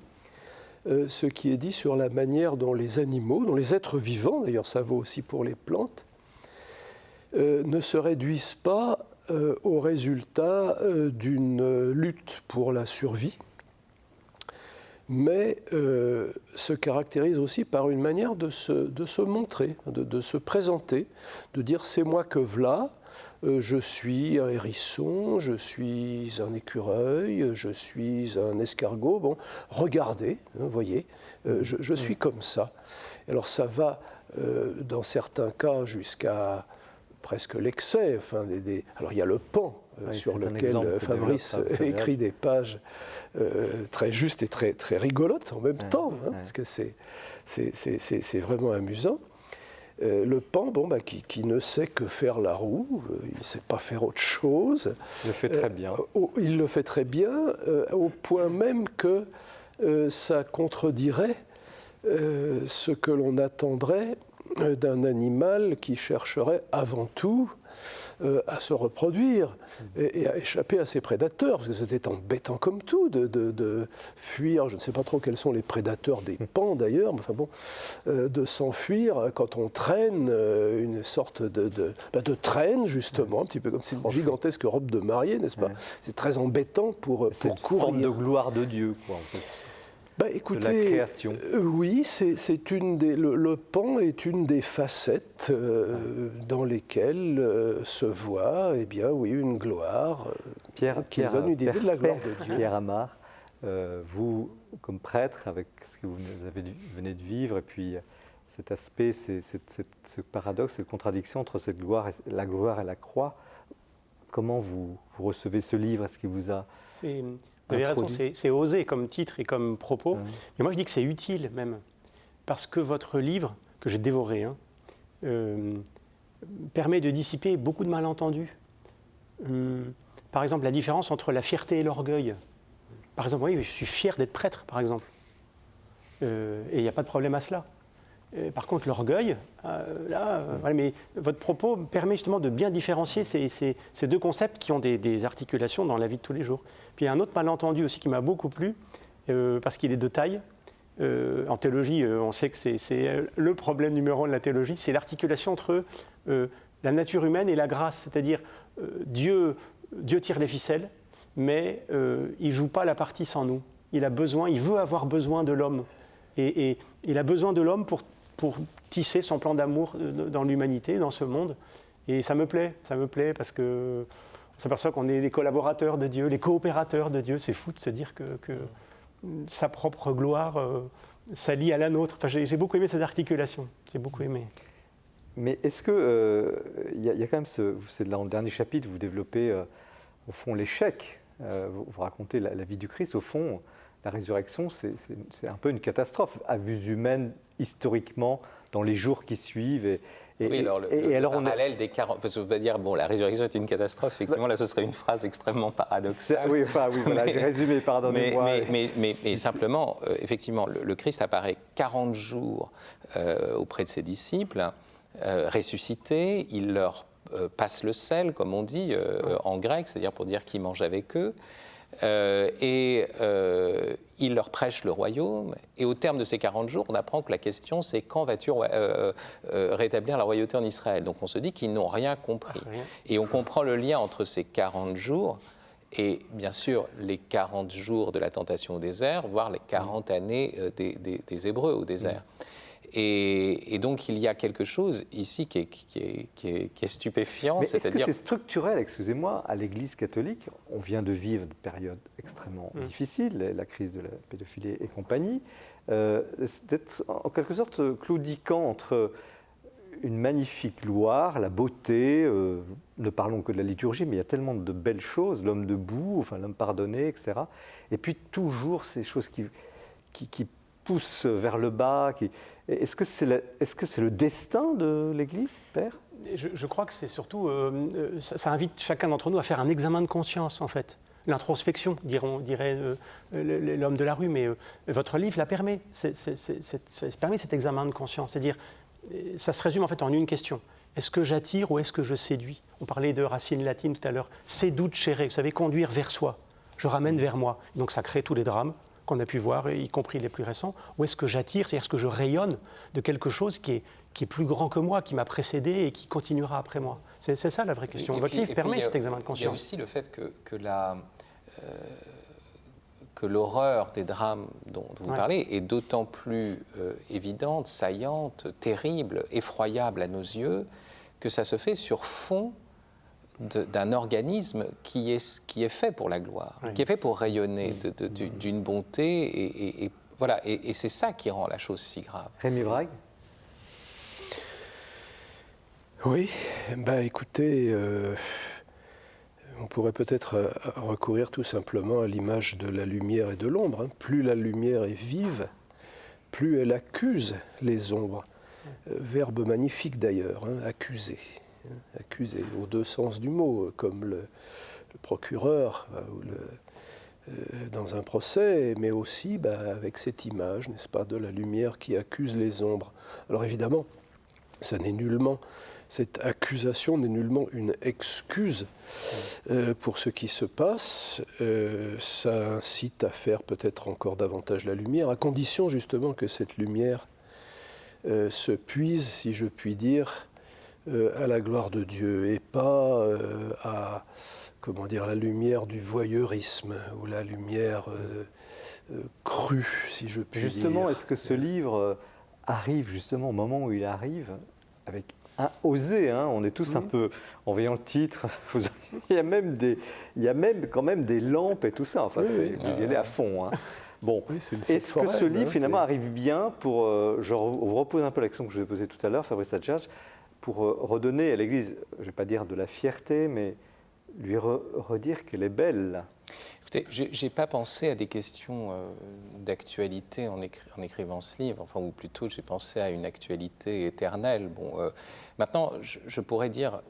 [SPEAKER 3] ce qui est dit sur la manière dont les animaux, dont les êtres vivants, d'ailleurs ça vaut aussi pour les plantes, ne se réduisent pas au résultat d'une lutte pour la survie, mais se caractérise aussi par une manière de se montrer, de se présenter, de dire c'est moi que v'là, je suis un hérisson, je suis un écureuil, je suis un escargot, bon, regardez, vous voyez, je suis comme ça. Alors ça va, dans certains cas, jusqu'à presque l'excès. Enfin, alors il y a le Pan, sur lequel Fabrice écrit des pages très justes et très, très rigolotes en même temps, parce que c'est vraiment amusant. Le Pan, qui ne sait que faire la roue, il ne sait pas faire autre chose.
[SPEAKER 1] Il le fait très bien.
[SPEAKER 3] Il le fait très bien, au point même que ça contredirait ce que l'on attendrait d'un animal qui chercherait avant tout à se reproduire et à échapper à ses prédateurs, parce que c'était embêtant comme tout de fuir, je ne sais pas trop quels sont les prédateurs des pans d'ailleurs, mais enfin bon, de s'enfuir quand on traîne une sorte de traîne justement, un petit peu comme une gigantesque robe de mariée, n'est-ce pas? C'est très embêtant pour courir.
[SPEAKER 1] C'est une forme de gloire de Dieu, quoi, en fait.
[SPEAKER 3] Écoutez,
[SPEAKER 1] de la création.
[SPEAKER 3] Oui, c'est le Pan est une des facettes dans lesquelles se voit, eh bien, oui, une gloire qui donne une idée de la gloire de Dieu.
[SPEAKER 1] Pierre Amar, vous, comme prêtre, avec ce que vous venez de vivre, et puis cet aspect, ce paradoxe, cette contradiction entre cette gloire et la croix, comment vous recevez ce livre? Est-ce qu'il vous a...
[SPEAKER 5] Vous avez raison, c'est osé comme titre et comme propos. Mais moi, je dis que c'est utile même. Parce que votre livre, que j'ai dévoré, permet de dissiper beaucoup de malentendus. Par exemple, la différence entre la fierté et l'orgueil. Par exemple, oui, je suis fier d'être prêtre, par exemple. Et il n'y a pas de problème à cela. Par contre, l'orgueil, voilà, mais votre propos permet justement de bien différencier ces deux concepts qui ont des articulations dans la vie de tous les jours. Puis il y a un autre malentendu aussi qui m'a beaucoup plu, parce qu'il est de taille. En théologie, on sait que c'est le problème numéro 1 de la théologie, c'est l'articulation entre la nature humaine et la grâce. C'est-à-dire, Dieu tire les ficelles, mais il ne joue pas la partie sans nous. Il veut avoir besoin de l'homme. Et il a besoin de l'homme pour tisser son plan d'amour dans l'humanité, dans ce monde. Et ça me plaît parce qu'on s'aperçoit qu'on est les collaborateurs de Dieu, les coopérateurs de Dieu. C'est fou de se dire que sa propre gloire s'allie à la nôtre. Enfin, j'ai beaucoup aimé cette articulation, j'ai beaucoup aimé.
[SPEAKER 1] Mais est-ce que il y a quand même c'est dans le dernier chapitre, vous développez au fond l'échec, vous racontez la vie du Christ. Au fond, la résurrection, c'est un peu une catastrophe à vue humaine, historiquement, dans les jours qui suivent.
[SPEAKER 2] Oui, alors le parallèle des 40... Parce que vous ne pouvez pas dire, bon, la résurrection est une catastrophe. Effectivement, là, ce serait une phrase extrêmement paradoxale.
[SPEAKER 1] Oui, voilà, j'ai résumé, pardonnez-moi.
[SPEAKER 2] Mais simplement, effectivement, le Christ apparaît 40 jours auprès de ses disciples, ressuscité. Il leur passe le sel, comme on dit en grec, c'est-à-dire pour dire qu'il mange avec eux. Il leur prêche le royaume, et au terme de ces 40 jours, on apprend que la question c'est quand vas-tu rétablir la royauté en Israël. Donc on se dit qu'ils n'ont rien compris. Et on comprend le lien entre ces 40 jours et bien sûr les 40 jours de la tentation au désert, voire les 40 années des Hébreux au désert. Et donc il y a quelque chose ici qui est stupéfiant.
[SPEAKER 1] Mais est-ce que c'est structurel, excusez-moi, à l'Église catholique? On vient de vivre une période extrêmement difficile, la crise de la pédophilie et compagnie, d'être en quelque sorte claudiquant entre une magnifique gloire, la beauté, ne parlons que de la liturgie, mais il y a tellement de belles choses, l'homme debout, enfin l'homme pardonné, etc. Et puis toujours ces choses qui poussent vers le bas. Est-ce que c'est le destin de l'Église, Père?
[SPEAKER 5] Je crois que c'est surtout, ça invite chacun d'entre nous à faire un examen de conscience, en fait. L'introspection, dirait l'homme de la rue, mais votre livre la permet. Permet cet examen de conscience. C'est-à-dire, ça se résume en fait en une question. Est-ce que j'attire ou est-ce que je séduis? On parlait de racines latines tout à l'heure. Seducere, vous savez, conduire vers soi. Je ramène vers moi. Donc ça crée tous les drames qu'on a pu voir, y compris les plus récents. Ou est-ce que j'attire, c'est-à-dire est-ce que je rayonne de quelque chose qui est plus grand que moi, qui m'a précédé et qui continuera après moi? C'est ça la vraie question. Votre livre permet cet examen de conscience.
[SPEAKER 2] Il y a aussi le fait que l'horreur des drames dont vous parlez est d'autant plus évidente, saillante, terrible, effroyable à nos yeux, que ça se fait sur fond d'un organisme qui est fait pour la gloire, qui est fait pour rayonner d'une bonté, et voilà, et c'est ça qui rend la chose si grave.
[SPEAKER 1] Rémi Brague?
[SPEAKER 3] Oui, écoutez, on pourrait peut-être recourir tout simplement à l'image de la lumière et de l'ombre. Plus la lumière est vive, plus elle accuse les ombres. Verbe magnifique d'ailleurs, accuser. Accusé, aux deux sens du mot, comme le procureur dans un procès, mais aussi avec cette image, n'est-ce pas, de la lumière qui accuse les ombres. Alors évidemment, cette accusation n'est nullement une excuse pour ce qui se passe. Ça incite à faire peut-être encore davantage la lumière, à condition justement que cette lumière se puise, si je puis dire, à la gloire de Dieu et pas à la lumière du voyeurisme ou la lumière crue, si je puis dire.
[SPEAKER 1] Justement, est-ce que ce livre arrive justement au moment où il arrive avec un osé, on est tous un peu, en voyant le titre, il y a même quand même des lampes et tout ça, enfin, vous y allez à fond. Bon, est-ce que ce livre finalement arrive bien pour, je vous repose un peu l'action que je vous ai posée tout à l'heure, Fabrice Adjadj, pour redonner à l'Église, je ne vais pas dire de la fierté, mais lui redire qu'elle est belle?
[SPEAKER 2] Écoutez, je n'ai pas pensé à des questions d'actualité en écrivant ce livre, enfin, ou plutôt j'ai pensé à une actualité éternelle. Bon, maintenant, je pourrais dire,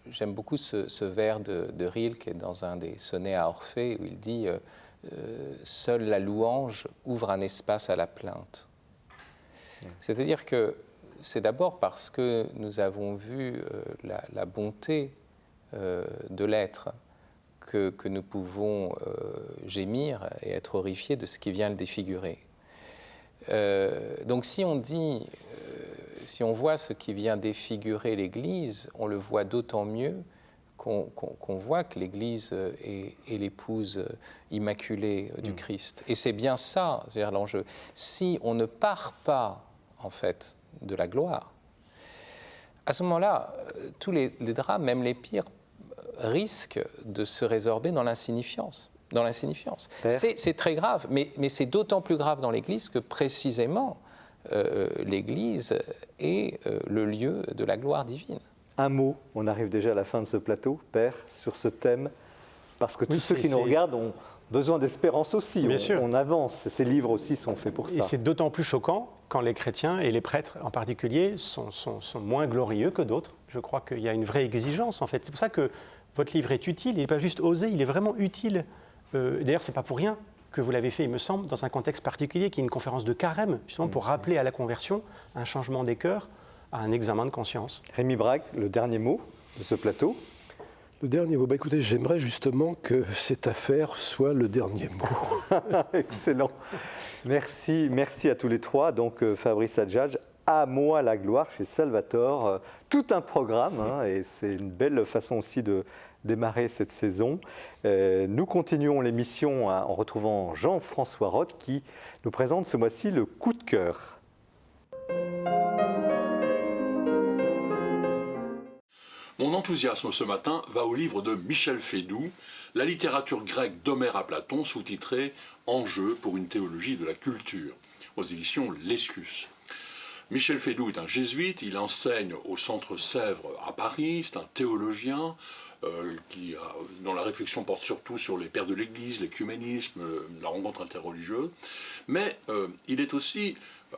[SPEAKER 2] j'aime beaucoup ce vers de Rilke dans un des sonnets à Orphée, où il dit seule la louange ouvre un espace à la plainte. C'est-à-dire que c'est d'abord parce que nous avons vu la bonté de l'être que nous pouvons gémir et être horrifiés de ce qui vient le défigurer. Donc si on dit, si on voit ce qui vient défigurer l'Église, on le voit d'autant mieux qu'on voit que l'Église est l'épouse immaculée du Christ. Et c'est bien ça, c'est-à-dire l'enjeu. Si on ne part pas, en fait, de la gloire, à ce moment-là, tous les drames, même les pires, risquent de se résorber dans l'insignifiance. C'est très grave, mais c'est d'autant plus grave dans l'Église que précisément l'Église est le lieu de la gloire divine.
[SPEAKER 1] Un mot, on arrive déjà à la fin de ce plateau, Père, sur ce thème, parce que tous ceux qui nous regardent ont besoin d'espérance aussi.
[SPEAKER 5] Bien sûr.
[SPEAKER 1] On avance, ces livres aussi sont faits pour ça.
[SPEAKER 5] Et c'est d'autant plus choquant quand les chrétiens, et les prêtres en particulier, sont moins glorieux que d'autres. Je crois qu'il y a une vraie exigence, en fait. C'est pour ça que votre livre est utile, il n'est pas juste osé, il est vraiment utile. D'ailleurs, ce n'est pas pour rien que vous l'avez fait, il me semble, dans un contexte particulier, qui est une conférence de carême, justement pour rappeler à la conversion un changement des cœurs, à un examen de conscience.
[SPEAKER 1] Rémi Braque, le dernier mot de ce plateau.
[SPEAKER 3] Le dernier mot, écoutez, j'aimerais justement que cette affaire soit le dernier mot.
[SPEAKER 1] Excellent. Merci à tous les trois. Donc Fabrice Adjadj, À moi la gloire chez Salvator. Tout un programme, et c'est une belle façon aussi de démarrer cette saison. Nous continuons l'émission en retrouvant Jean-François Roth qui nous présente ce mois-ci le coup de cœur.
[SPEAKER 6] Mon enthousiasme ce matin va au livre de Michel Feydoux, La littérature grecque d'Homère à Platon, sous-titré Enjeux pour une théologie de la culture, aux éditions Lescus. Michel Feydoux est un jésuite, il enseigne au Centre Sèvres à Paris, c'est un théologien dont la réflexion porte surtout sur les pères de l'Église, l'écuménisme, la rencontre interreligieuse, mais il est aussi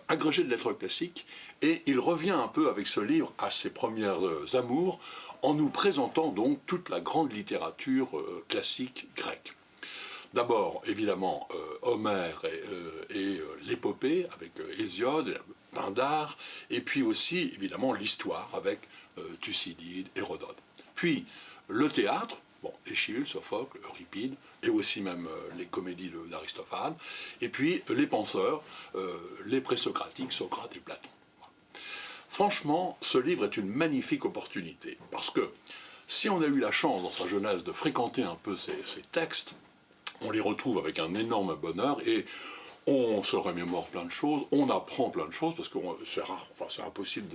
[SPEAKER 6] agrégé de lettres classiques et il revient un peu avec ce livre à ses premières amours en nous présentant donc toute la grande littérature classique grecque. D'abord, évidemment, Homère et l'épopée avec Hésiode, Pindare, et puis aussi, évidemment, l'histoire avec Thucydide, Hérodote. Puis, le théâtre, Échille, Sophocle, Euripide, et aussi même les comédies d'Aristophane, et puis les penseurs, les présocratiques, Socrate et Platon. Franchement, ce livre est une magnifique opportunité, parce que si on a eu la chance dans sa jeunesse de fréquenter un peu ces textes, on les retrouve avec un énorme bonheur et on se remémore plein de choses, on apprend plein de choses, parce que c'est rare, c'est impossible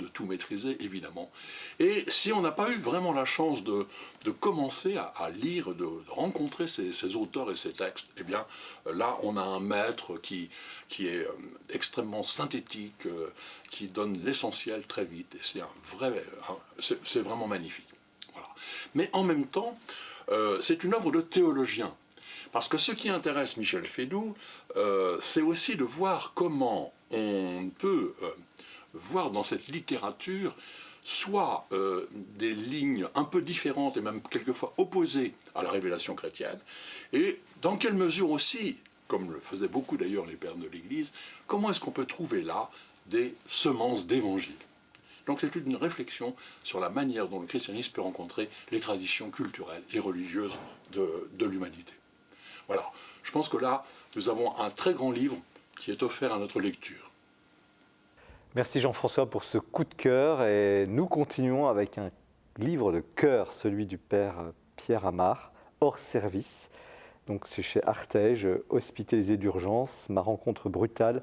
[SPEAKER 6] de tout maîtriser, évidemment. Et si on n'a pas eu vraiment la chance de commencer à lire, de rencontrer ces auteurs et ces textes, eh bien, là, on a un maître qui est extrêmement synthétique, qui donne l'essentiel très vite, et c'est vraiment magnifique. Voilà. Mais en même temps, c'est une œuvre de théologien. Parce que ce qui intéresse Michel Feydoux, c'est aussi de voir comment on peut voir dans cette littérature soit des lignes un peu différentes et même quelquefois opposées à la révélation chrétienne, et dans quelle mesure aussi, comme le faisaient beaucoup d'ailleurs les pères de l'Église, comment est-ce qu'on peut trouver là des semences d'évangile. Donc c'est une réflexion sur la manière dont le christianisme peut rencontrer les traditions culturelles et religieuses de l'humanité. Voilà, je pense que là, nous avons un très grand livre qui est offert à notre lecture.
[SPEAKER 1] Merci Jean-François pour ce coup de cœur et nous continuons avec un livre de cœur, celui du père Pierre Amar, Hors service. Donc c'est chez Artege, Hospitalisé d'urgence, ma rencontre brutale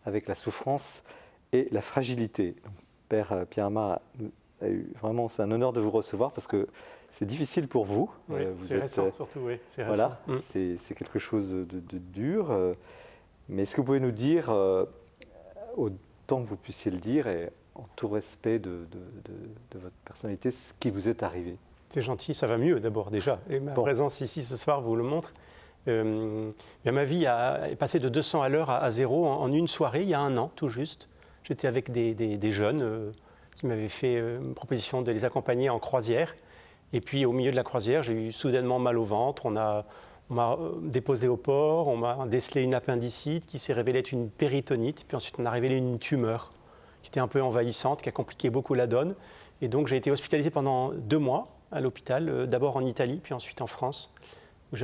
[SPEAKER 1] avec la souffrance et la fragilité. Donc, père Pierre Amar vraiment, c'est un honneur de vous recevoir parce que c'est difficile pour vous.
[SPEAKER 5] Oui, c'est récent surtout, oui. C'est récent.
[SPEAKER 1] Voilà, c'est quelque chose de dur. Mais est-ce que vous pouvez nous dire, autant que vous puissiez le dire, et en tout respect de votre personnalité, ce qui vous est arrivé?
[SPEAKER 5] C'est gentil, ça va mieux d'abord déjà. Et ma présence ici ce soir vous le montre. Ma vie est passée de 200 à l'heure à 0 en une soirée, il y a 1 an tout juste. J'étais avec des jeunes qui m'avaient fait une proposition de les accompagner en croisière. Et puis au milieu de la croisière, j'ai eu soudainement mal au ventre. On m'a déposé au port, on m'a décelé une appendicite qui s'est révélée être une péritonite. Puis ensuite, on a révélé une tumeur qui était un peu envahissante, qui a compliqué beaucoup la donne. Et donc j'ai été hospitalisé pendant 2 mois à l'hôpital, d'abord en Italie, puis ensuite en France, où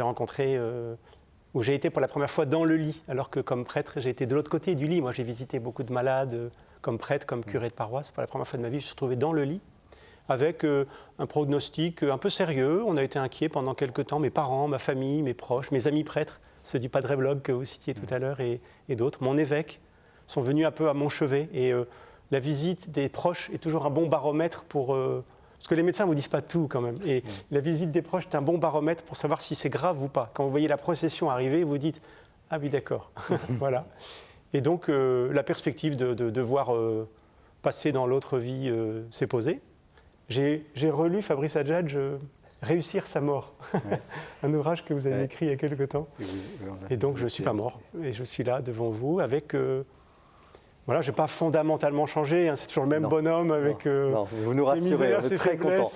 [SPEAKER 5] j'ai été pour la première fois dans le lit, alors que comme prêtre, j'ai été de l'autre côté du lit. Moi, j'ai visité beaucoup de malades comme prêtre, comme curé de paroisse. Pour la première fois de ma vie, je me suis retrouvé dans le lit, avec un pronostic un peu sérieux. On a été inquiets pendant quelques temps, mes parents, ma famille, mes proches, mes amis prêtres, ceux du Padre Blog que vous citiez tout à l'heure et d'autres. Mon évêque sont venus un peu à mon chevet et la visite des proches est toujours un bon baromètre pour... parce que les médecins ne vous disent pas tout quand même. Et la visite des proches est un bon baromètre pour savoir si c'est grave ou pas. Quand vous voyez la procession arriver, vous dites « Ah oui, d'accord. » Voilà. Et donc, la perspective de devoir passer dans l'autre vie s'est posée. J'ai relu Fabrice Adjadj « Réussir sa mort ouais. », un ouvrage que vous avez écrit il y a quelque temps. Et donc, je ne suis pas mort. Et je suis là devant vous avec... Voilà, je n'ai pas fondamentalement changé, hein, c'est toujours le même bonhomme avec
[SPEAKER 1] non, vous nous rassurez, on est très contents.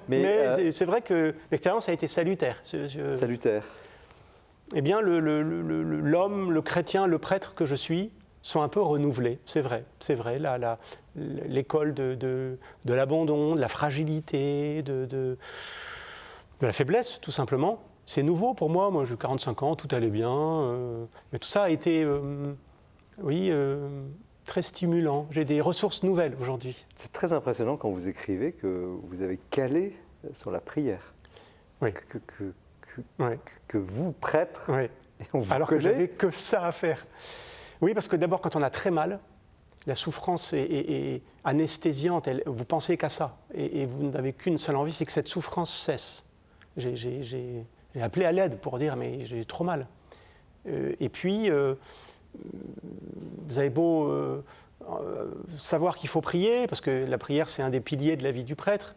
[SPEAKER 5] Mais c'est vrai que l'expérience a été salutaire.
[SPEAKER 1] Salutaire.
[SPEAKER 5] Eh bien, l'homme, le chrétien, le prêtre que je suis sont un peu renouvelés, c'est vrai. C'est vrai, l'école de l'abandon, de la fragilité, de la faiblesse, tout simplement. C'est nouveau pour moi. Moi, j'ai 45 ans, tout allait bien. Mais tout ça a été, très stimulant. J'ai des ressources nouvelles aujourd'hui.
[SPEAKER 1] C'est très impressionnant quand vous écrivez que vous avez calé sur la prière.
[SPEAKER 5] Oui.
[SPEAKER 1] Que vous, prêtre,
[SPEAKER 5] oui. Alors que j'avais que ça à faire. Oui, parce que d'abord, quand on a très mal, la souffrance est anesthésiante. Vous pensez qu'à ça. Et vous n'avez qu'une seule envie, c'est que cette souffrance cesse. J'ai appelé à l'aide pour dire, mais j'ai trop mal. Et puis... vous avez beau savoir qu'il faut prier, parce que la prière, c'est un des piliers de la vie du prêtre,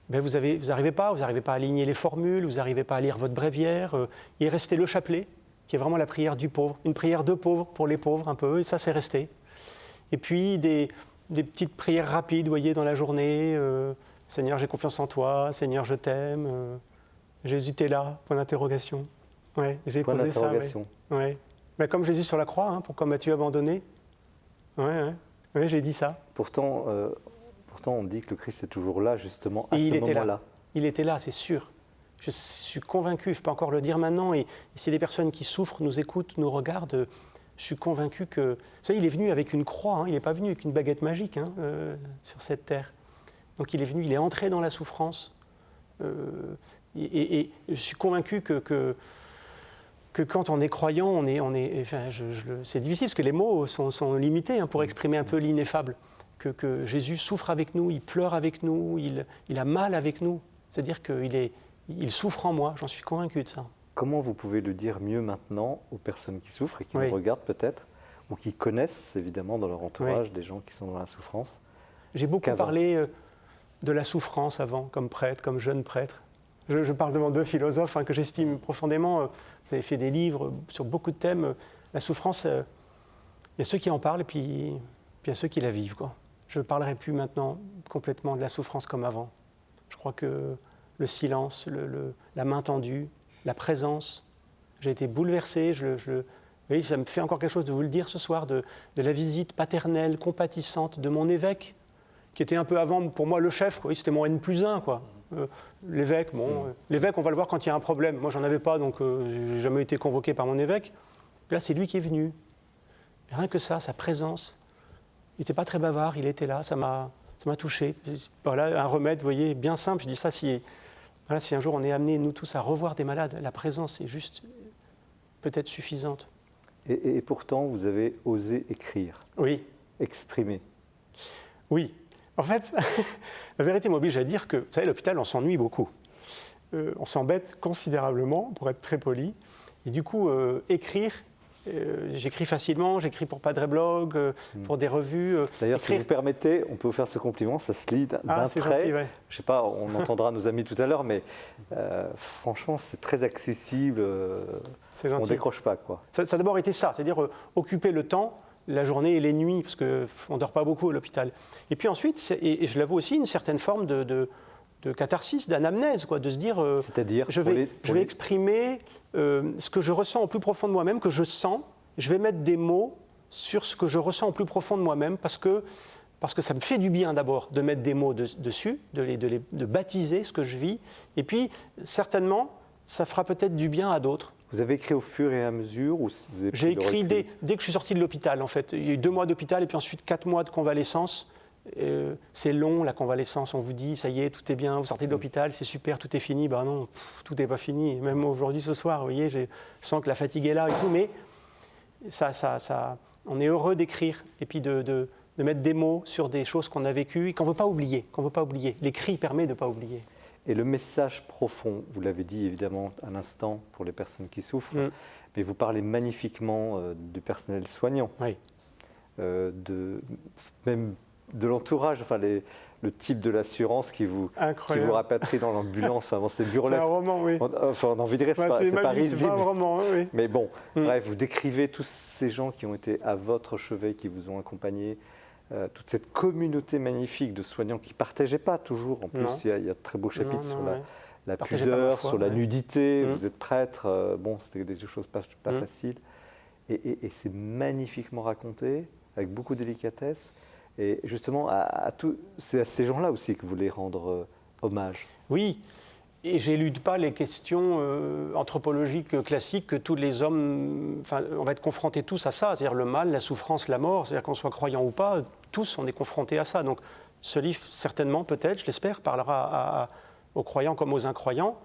[SPEAKER 5] ben vous n'arrivez pas à aligner les formules, vous n'arrivez pas à lire votre bréviaire. Il est resté le chapelet, qui est vraiment la prière du pauvre, une prière de pauvre pour les pauvres un peu, et ça, c'est resté. Et puis, des petites prières rapides, vous voyez, dans la journée. Seigneur, j'ai confiance en toi. Seigneur, je t'aime. Jésus, t'es là, point d'interrogation. Ouais, j'ai posé ça. Ouais. Mais comme Jésus sur la croix, hein, pourquoi m'as-tu abandonné ? Ouais, j'ai dit ça.
[SPEAKER 1] Pourtant, on dit que le Christ est toujours là, justement, à ce moment-là.
[SPEAKER 5] Il était là, c'est sûr. Je suis convaincu, je peux encore le dire maintenant, et si des personnes qui souffrent nous écoutent, nous regardent, je suis convaincu que... Vous savez, il est venu avec une croix, hein, il n'est pas venu avec une baguette magique sur cette terre. Donc il est venu, il est entré dans la souffrance. Et je suis convaincu que quand on est croyant, c'est difficile parce que les mots sont limités pour exprimer un peu l'ineffable. Que Jésus souffre avec nous, il pleure avec nous, il a mal avec nous. C'est-à-dire qu'il souffre en moi, j'en suis convaincu de ça.
[SPEAKER 1] Comment vous pouvez le dire mieux maintenant aux personnes qui souffrent et qui nous regardent peut-être, ou qui connaissent évidemment dans leur entourage des gens qui sont dans la souffrance?
[SPEAKER 5] J'ai beaucoup parlé de la souffrance avant, comme prêtre, comme jeune prêtre. Je parle devant deux philosophes que j'estime profondément. Vous avez fait des livres sur beaucoup de thèmes. La souffrance, il y a ceux qui en parlent et puis il y a ceux qui la vivent, quoi. Je ne parlerai plus maintenant complètement de la souffrance comme avant. Je crois que le silence, la main tendue, la présence, j'ai été bouleversé. Vous voyez, ça me fait encore quelque chose de vous le dire ce soir, de la visite paternelle, compatissante de mon évêque, qui était un peu avant pour moi le chef, quoi. C'était mon N+1, quoi. L'évêque, l'évêque, on va le voir quand il y a un problème. Moi, j'en avais pas, donc je n'ai jamais été convoqué par mon évêque. Là, c'est lui qui est venu. Et rien que ça, sa présence. Il n'était pas très bavard, il était là, ça m'a touché. Voilà, un remède, vous voyez, bien simple. Je dis ça, si un jour on est amenés, nous tous, à revoir des malades, la présence est juste peut-être suffisante.
[SPEAKER 1] Et pourtant, vous avez osé écrire.
[SPEAKER 5] Oui.
[SPEAKER 1] Exprimer.
[SPEAKER 5] Oui. En fait, la vérité m'oblige à dire que, vous savez, à l'hôpital, on s'ennuie beaucoup. On s'embête considérablement, pour être très poli. Et du coup, écrire, j'écris facilement, j'écris pour Padre Blog, pour des revues.
[SPEAKER 1] D'ailleurs, si vous permettez, on peut vous faire ce compliment, ça se lit d'un trait.
[SPEAKER 5] Gentil, ouais.
[SPEAKER 1] Je ne sais pas, on entendra nos amis tout à l'heure, mais franchement, c'est très accessible.
[SPEAKER 5] C'est gentil.
[SPEAKER 1] On ne décroche pas, quoi.
[SPEAKER 5] Ça a d'abord été ça, c'est-à-dire occuper le temps, la journée et les nuits, parce qu'on ne dort pas beaucoup à l'hôpital. Et puis ensuite, et je l'avoue aussi, une certaine forme de catharsis, d'anamnèse, quoi, de se dire,
[SPEAKER 1] c'est-à-dire,
[SPEAKER 5] je vais exprimer ce que je ressens au plus profond de moi-même, que je sens, je vais mettre des mots sur ce que je ressens au plus profond de moi-même, parce que ça me fait du bien d'abord de mettre des mots dessus, de baptiser ce que je vis, et puis certainement, ça fera peut-être du bien à d'autres.
[SPEAKER 1] Vous avez écrit au fur et à mesure ou vous avez
[SPEAKER 5] J'ai écrit dès que je suis sorti de l'hôpital, en fait. Il y a eu 2 mois d'hôpital et puis ensuite 4 mois de convalescence. c'est long la convalescence, on vous dit ça y est, tout est bien, vous sortez de l'hôpital, c'est super, tout est fini. Ben non, tout n'est pas fini. Même aujourd'hui, ce soir, vous voyez, je sens que la fatigue est là et tout, mais on est heureux d'écrire et puis de mettre des mots sur des choses qu'on a vécues et qu'on ne veut pas oublier. L'écrit permet de ne pas oublier.
[SPEAKER 1] Et le message profond, vous l'avez dit évidemment à l'instant pour les personnes qui souffrent, mais vous parlez magnifiquement du personnel soignant,
[SPEAKER 5] oui.
[SPEAKER 1] Même de l'entourage, enfin le type de l'assurance qui vous rapatrie dans l'ambulance, enfin bon, c'est burlesque.
[SPEAKER 5] C'est un roman, oui.
[SPEAKER 1] On a envie de dire, c'est pas risible.
[SPEAKER 5] C'est pas un roman, oui.
[SPEAKER 1] Mais bon, bref, vous décrivez tous ces gens qui ont été à votre chevet, qui vous ont accompagné, toute cette communauté magnifique de soignants qui ne partageaient pas toujours. En plus, il y a de très beaux chapitres sur la pudeur, sur la nudité. Vous êtes prêtre, bon, c'était des choses pas faciles. Et c'est magnifiquement raconté, avec beaucoup de délicatesse. Et justement, c'est à ces gens-là aussi que vous voulez rendre hommage.
[SPEAKER 5] Oui, et j'élude pas les questions anthropologiques classiques que tous les hommes, on va être confrontés tous à ça, c'est-à-dire le mal, la souffrance, la mort, c'est-à-dire qu'on soit croyant ou pas, tous on est confrontés à ça. Donc ce livre, certainement, peut-être, je l'espère, parlera aux croyants comme aux incroyants,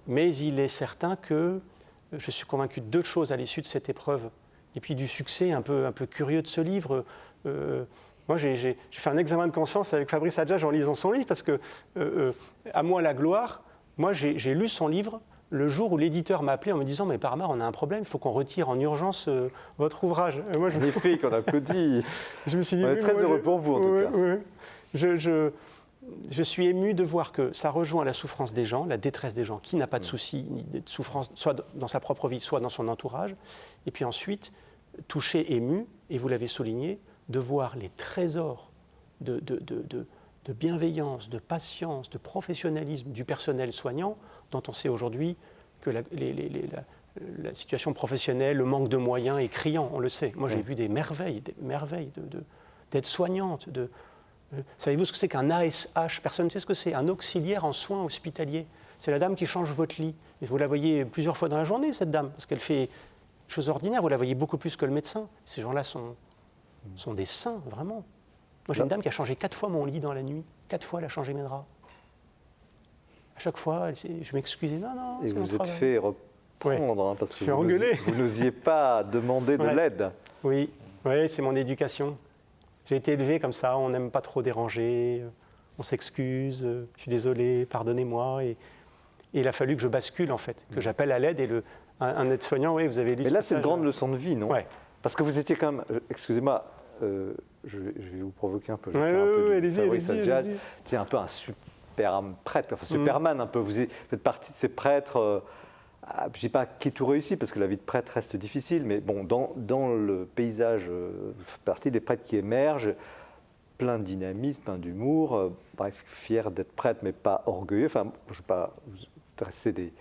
[SPEAKER 5] mais il est certain que je suis convaincu de deux choses à l'issue de cette épreuve, et puis du succès un peu curieux de ce livre. Moi, j'ai fait un examen de conscience avec Fabrice Adjadj en lisant son livre, parce que, à moi la gloire, moi j'ai lu son livre le jour où l'éditeur m'a appelé en me disant « Mais Parmar, on a un problème, il faut qu'on retire en urgence votre ouvrage. »
[SPEAKER 1] Magnifique, on applaudit.
[SPEAKER 5] Je me suis dit,
[SPEAKER 1] on est très heureux pour vous, en tout cas.
[SPEAKER 5] Oui. Je suis ému de voir que ça rejoint la souffrance des gens, la détresse des gens, qui n'a pas de soucis ni de souffrance, soit dans sa propre vie, soit dans son entourage. Et puis ensuite, touché, ému, et vous l'avez souligné, de voir les trésors de bienveillance, de patience, de professionnalisme du personnel soignant, dont on sait aujourd'hui que la situation professionnelle, le manque de moyens est criant, on le sait. Moi, j'ai vu des merveilles d'aides-soignantes. Savez-vous ce que c'est qu'un ASH? Personne ne sait ce que c'est. Un auxiliaire en soins hospitaliers. C'est la dame qui change votre lit. Et vous la voyez plusieurs fois dans la journée, cette dame, parce qu'elle fait des choses ordinaires. Vous la voyez beaucoup plus que le médecin. Ces gens-là sont des saints, vraiment. Moi, j'ai une dame qui a changé 4 fois mon lit dans la nuit. 4 fois, elle a changé mes draps. À chaque fois, je m'excusais. Non,
[SPEAKER 1] et vous êtes fait reprendre, parce que vous n'osiez pas demander de l'aide.
[SPEAKER 5] Oui, c'est mon éducation. J'ai été élevé comme ça, on n'aime pas trop déranger, on s'excuse, je suis désolé, pardonnez-moi. Et il a fallu que je bascule, en fait, que j'appelle à l'aide. Et un aide-soignant, oui, vous avez lu.
[SPEAKER 1] Mais là, c'est une grande leçon de vie, non?
[SPEAKER 5] Ouais.
[SPEAKER 1] Parce que vous étiez quand même, excusez-moi, je vais vous provoquer un peu.
[SPEAKER 5] Allez-y.
[SPEAKER 1] C'est un peu un super prêtre, enfin Superman un peu. Vous faites partie de ces prêtres, je ne dis pas qui est tout réussi, parce que la vie de prêtre reste difficile, mais bon, dans le paysage, vous faites partie des prêtres qui émergent, plein de dynamisme, plein d'humour, bref, fier d'être prêtre, mais pas orgueilleux. Enfin, je ne vais pas vous dresser des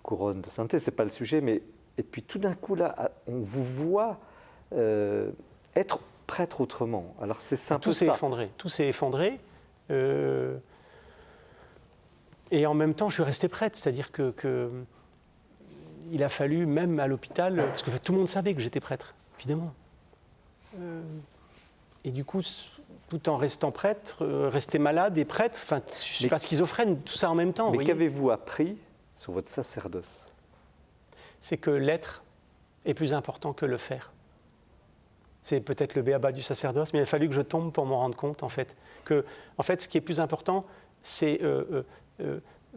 [SPEAKER 1] couronnes de sainteté, ce n'est pas le sujet, mais et puis tout d'un coup, là, on vous voit être prêtre autrement. Alors c'est simple.
[SPEAKER 5] Tout s'est effondré. Et en même temps, je suis resté prêtre. C'est-à-dire que il a fallu, même à l'hôpital, parce que tout le monde savait que j'étais prêtre, évidemment. Et du coup, tout en restant prêtre, rester malade et prêtre, enfin, je ne suis pas schizophrène, tout ça en même temps.
[SPEAKER 1] Mais qu'avez-vous appris sur votre sacerdoce?
[SPEAKER 5] C'est que l'être est plus important que le faire. C'est peut-être le b.a.-ba du sacerdoce, mais il a fallu que je tombe pour m'en rendre compte, en fait. Ce qui est plus important, c'est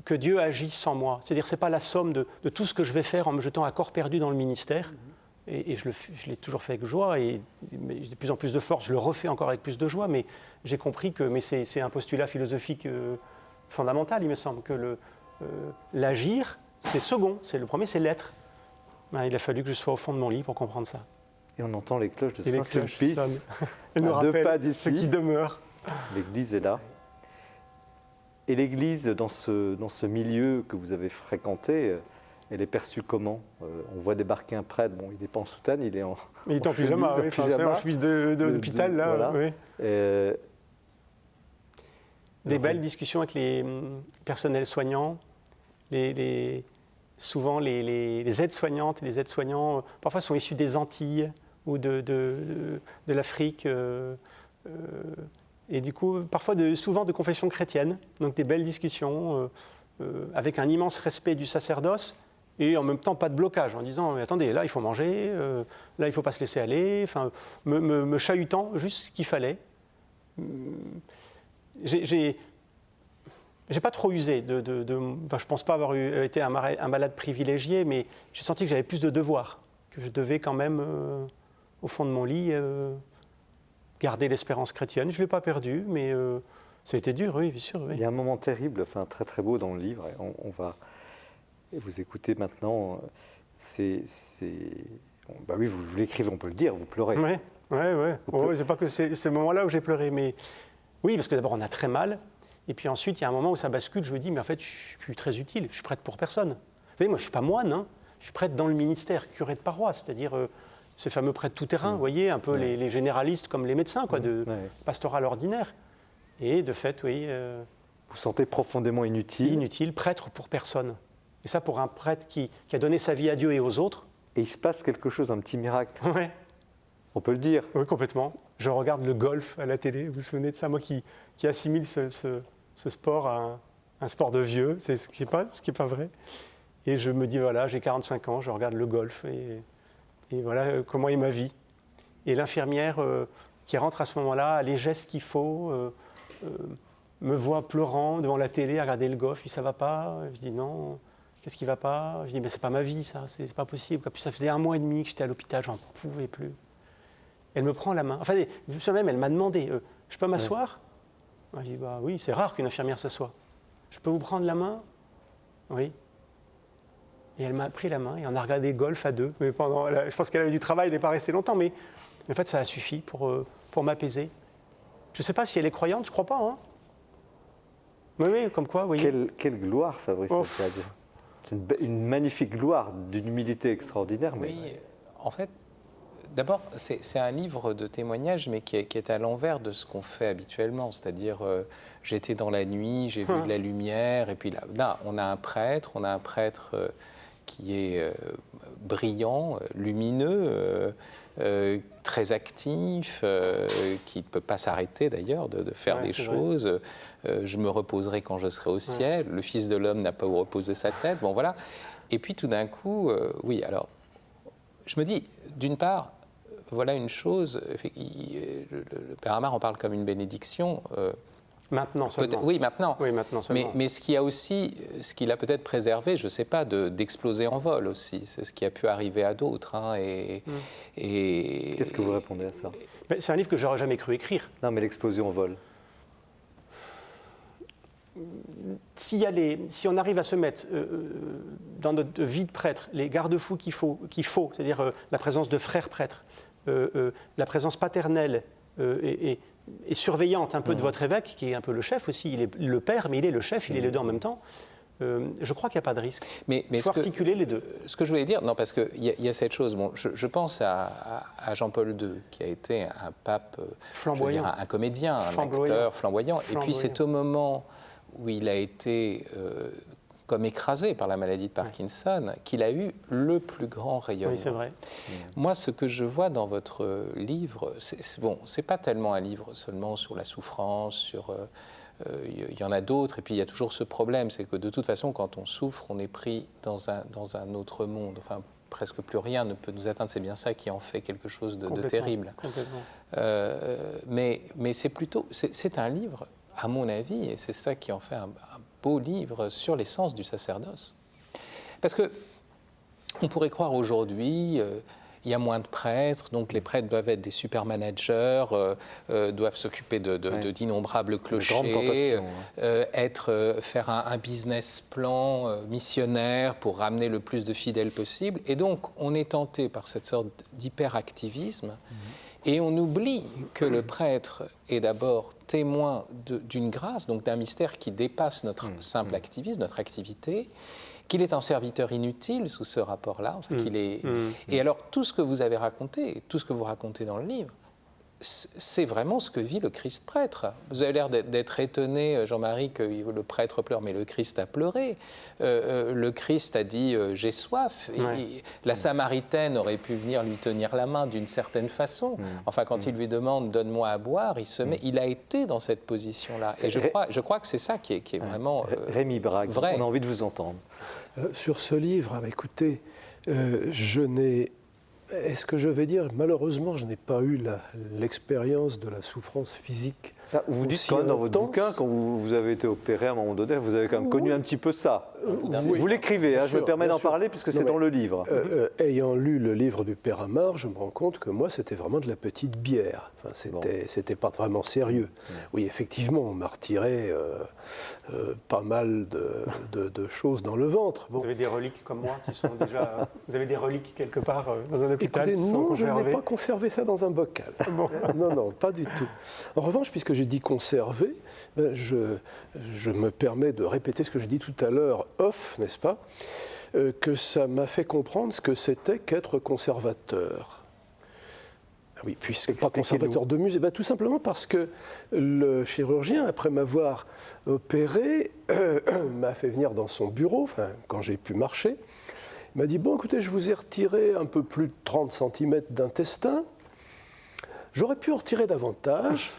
[SPEAKER 5] que Dieu agit sans moi. C'est-à-dire, ce n'est pas la somme de tout ce que je vais faire en me jetant à corps perdu dans le ministère. Et je l'ai toujours fait avec joie, et j'ai de plus en plus de force, je le refais encore avec plus de joie, mais j'ai compris que c'est un postulat philosophique fondamental, il me semble, que l'agir, c'est second. Le premier, c'est l'être. Il a fallu que je sois au fond de mon lit pour comprendre ça.
[SPEAKER 1] Et on entend les cloches de Saint-Sulpice,
[SPEAKER 5] à 2 pas d'ici,
[SPEAKER 1] ce
[SPEAKER 5] qui demeure.
[SPEAKER 1] L'Église est là. Et l'Église, dans ce milieu que vous avez fréquenté, elle est perçue comment? On voit débarquer un prêtre, bon, il n'est pas en soutane, il est en
[SPEAKER 5] pyjama, en chemise d'hôpital, là.
[SPEAKER 1] Voilà.
[SPEAKER 5] Oui. Des belles discussions avec les personnels soignants, souvent les aides-soignantes et les aides-soignants, parfois sont issus des Antilles ou de l'Afrique. Et du coup, parfois, souvent de confession chrétienne, donc des belles discussions avec un immense respect du sacerdoce et en même temps pas de blocage en disant mais attendez, là il faut manger, là il ne faut pas se laisser aller, enfin, me chahutant juste ce qu'il fallait. J'ai pas trop usé enfin, je ne pense pas avoir été un malade privilégié, mais j'ai senti que j'avais plus de devoirs, que je devais quand même, au fond de mon lit, garder l'espérance chrétienne. Je ne l'ai pas perdue, mais ça a été dur, oui, bien sûr. Oui.
[SPEAKER 1] Il y a un moment terrible, enfin très très beau dans le livre, et on va vous écouter maintenant. Bah oui, vous l'écrivez, on peut le dire, vous pleurez.
[SPEAKER 5] Oui, c'est pas que c'est ce moment-là où j'ai pleuré, mais oui, parce que d'abord on a très mal, et puis ensuite il y a un moment où ça bascule, je me dis, mais en fait je suis plus très utile, je suis prêtre pour personne. Vous voyez, moi je ne suis pas moine, hein, je suis prêtre dans le ministère, curé de paroisse, c'est-à-dire ces fameux prêtres tout-terrain, vous voyez, un peu les généralistes comme les médecins, quoi, de pastoral ordinaire. Et de fait, oui.
[SPEAKER 1] Vous vous sentez profondément inutile.
[SPEAKER 5] Inutile, prêtre pour personne. Et ça, pour un prêtre qui a donné sa vie à Dieu et aux autres.
[SPEAKER 1] Et il se passe quelque chose, un petit miracle.
[SPEAKER 5] Oui.
[SPEAKER 1] On peut le dire.
[SPEAKER 5] Oui, complètement. Je regarde le golf à la télé. Vous vous souvenez de ça, moi qui assimile ce sport à un sport de vieux, c'est ce qui est pas vrai. Et je me dis, voilà, j'ai 45 ans, je regarde le golf et voilà comment est ma vie. Et l'infirmière qui rentre à ce moment-là a les gestes qu'il faut, me voit pleurant devant la télé à regarder le golf, puis ça va pas. Je dis non, qu'est-ce qui va pas? Je dis mais c'est pas ma vie ça, c'est pas possible. Puis ça faisait 1 mois et demi que j'étais à l'hôpital, j'en pouvais plus. Elle me prend la main. Enfin, même, elle m'a demandé, je peux m'asseoir? Je dis bah oui, c'est rare qu'une infirmière s'assoie. Je peux vous prendre la main? Oui. Et elle m'a pris la main et on a regardé golf à deux. Mais je pense qu'elle avait du travail, elle n'est pas restée longtemps, mais en fait ça a suffi pour m'apaiser. Je ne sais pas si elle est croyante, je ne crois pas. Hein. Oui, comme quoi, vous voyez.
[SPEAKER 1] Quelle gloire, Fabrice Arcade. C'est une magnifique gloire, d'une humilité extraordinaire. Mais...
[SPEAKER 2] Oui, en fait, d'abord, c'est un livre de témoignages, mais qui est à l'envers de ce qu'on fait habituellement. C'est-à-dire, j'étais dans la nuit, j'ai vu de la lumière, et puis là, on a un prêtre qui est brillant, lumineux, très actif, qui ne peut pas s'arrêter d'ailleurs de faire des choses. Je me reposerai quand je serai au ciel. Le Fils de l'homme n'a pas où reposer sa tête. Bon, voilà. Et puis tout d'un coup, oui, alors, je me dis, d'une part, voilà une chose, le Père Amar en parle comme une bénédiction.
[SPEAKER 5] Maintenant seulement.
[SPEAKER 2] Oui, maintenant.
[SPEAKER 5] Oui, maintenant seulement.
[SPEAKER 2] Mais ce qu'il a peut-être préservé, je ne sais pas, d'exploser en vol aussi. C'est ce qui a pu arriver à d'autres. Hein,
[SPEAKER 1] Qu'est-ce que vous répondez à ça?
[SPEAKER 5] C'est un livre que j'aurais jamais cru écrire.
[SPEAKER 1] Non, mais l'explosion en vol.
[SPEAKER 5] Si on arrive à se mettre dans notre vie de prêtre les garde-fous qu'il faut, c'est-à-dire la présence de frères prêtres, la présence paternelle et surveillante un peu de votre évêque, qui est un peu le chef aussi, il est le père, mais il est le chef, il est les deux en même temps, je crois qu'il n'y a pas de risque.
[SPEAKER 2] Mais
[SPEAKER 5] il faut articuler les deux.
[SPEAKER 2] Ce que je voulais dire, non, parce qu'il y a cette chose, bon, je pense à Jean-Paul II, qui a été un pape,
[SPEAKER 5] flamboyant,
[SPEAKER 2] je veux dire, un comédien, un acteur flamboyant, et puis c'est au moment où il a été comme écrasé par la maladie de Parkinson, qu'il a eu le plus grand rayonnement.
[SPEAKER 5] Oui, c'est vrai.
[SPEAKER 2] Moi, ce que je vois dans votre livre, c'est pas tellement un livre seulement sur la souffrance, il y en a d'autres, et puis il y a toujours ce problème, c'est que de toute façon, quand on souffre, on est pris dans un autre monde. Enfin, presque plus rien ne peut nous atteindre. C'est bien ça qui en fait quelque chose de terrible. Mais c'est un livre, à mon avis, et c'est ça qui en fait un beau livre sur l'essence du sacerdoce. Parce que on pourrait croire aujourd'hui, il y a moins de prêtres, donc les prêtres doivent être des super managers, doivent s'occuper d'innombrables clochers, faire un business plan missionnaire pour ramener le plus de fidèles possible. Et donc, on est tenté par cette sorte d'hyperactivisme. Et on oublie que le prêtre est d'abord témoin d'une grâce, donc d'un mystère qui dépasse notre simple activisme, notre activité, qu'il est un serviteur inutile sous ce rapport-là. Enfin, Et alors, tout ce que vous avez raconté, tout ce que vous racontez dans le livre, c'est vraiment ce que vit le Christ prêtre. Vous avez l'air d'être étonné, Jean-Marie, que le prêtre pleure, mais le Christ a pleuré. Le Christ a dit « j'ai soif
[SPEAKER 5] Ouais. ».
[SPEAKER 2] La Samaritaine aurait pu venir lui tenir la main d'une certaine façon. Enfin, quand il lui demande « donne-moi à boire », il a été dans cette position-là. Et je crois que c'est ça qui est vraiment
[SPEAKER 1] Rémi Brague,
[SPEAKER 2] vrai.
[SPEAKER 1] on a envie de vous entendre.
[SPEAKER 3] Sur ce livre, écoutez, est-ce que je vais dire, malheureusement, je n'ai pas eu l'expérience de la souffrance physique.
[SPEAKER 1] Vous dites
[SPEAKER 3] aussi
[SPEAKER 1] quand même dans votre
[SPEAKER 3] intense.
[SPEAKER 1] bouquin, quand vous avez été opéré à un moment donné, vous avez quand même connu un petit peu ça.
[SPEAKER 3] Oui.
[SPEAKER 1] Vous l'écrivez,
[SPEAKER 3] Bien
[SPEAKER 1] je me
[SPEAKER 3] sûr,
[SPEAKER 1] permets
[SPEAKER 3] bien
[SPEAKER 1] d'en
[SPEAKER 3] sûr.
[SPEAKER 1] parler puisque
[SPEAKER 3] Non,
[SPEAKER 1] c'est
[SPEAKER 3] mais,
[SPEAKER 1] dans le livre.
[SPEAKER 3] Ayant lu le livre du Père Amar, je me rends compte que moi, c'était vraiment de la petite bière. Enfin, c'était pas vraiment sérieux. Oui, effectivement, on m'a retiré pas mal de choses dans le ventre. Bon.
[SPEAKER 5] Vous avez des reliques comme moi qui sont déjà... Vous avez des reliques quelque part dans un hôpital
[SPEAKER 3] Écoutez,
[SPEAKER 5] qui sont
[SPEAKER 3] non, je n'ai
[SPEAKER 5] conservées?
[SPEAKER 3] pas conservé ça dans un bocal.
[SPEAKER 5] Bon.
[SPEAKER 3] Non, pas du tout. En revanche, puisque j'ai dit conserver, je me permets de répéter ce que j'ai dit tout à l'heure, off, n'est-ce pas, que ça m'a fait comprendre ce que c'était qu'être conservateur. Ah oui, puisque pas conservateur de musée, tout simplement parce que le chirurgien, après m'avoir opéré, m'a fait venir dans son bureau, quand j'ai pu marcher. Il m'a dit, bon, écoutez, je vous ai retiré un peu plus de 30 cm d'intestin. J'aurais pu en retirer davantage,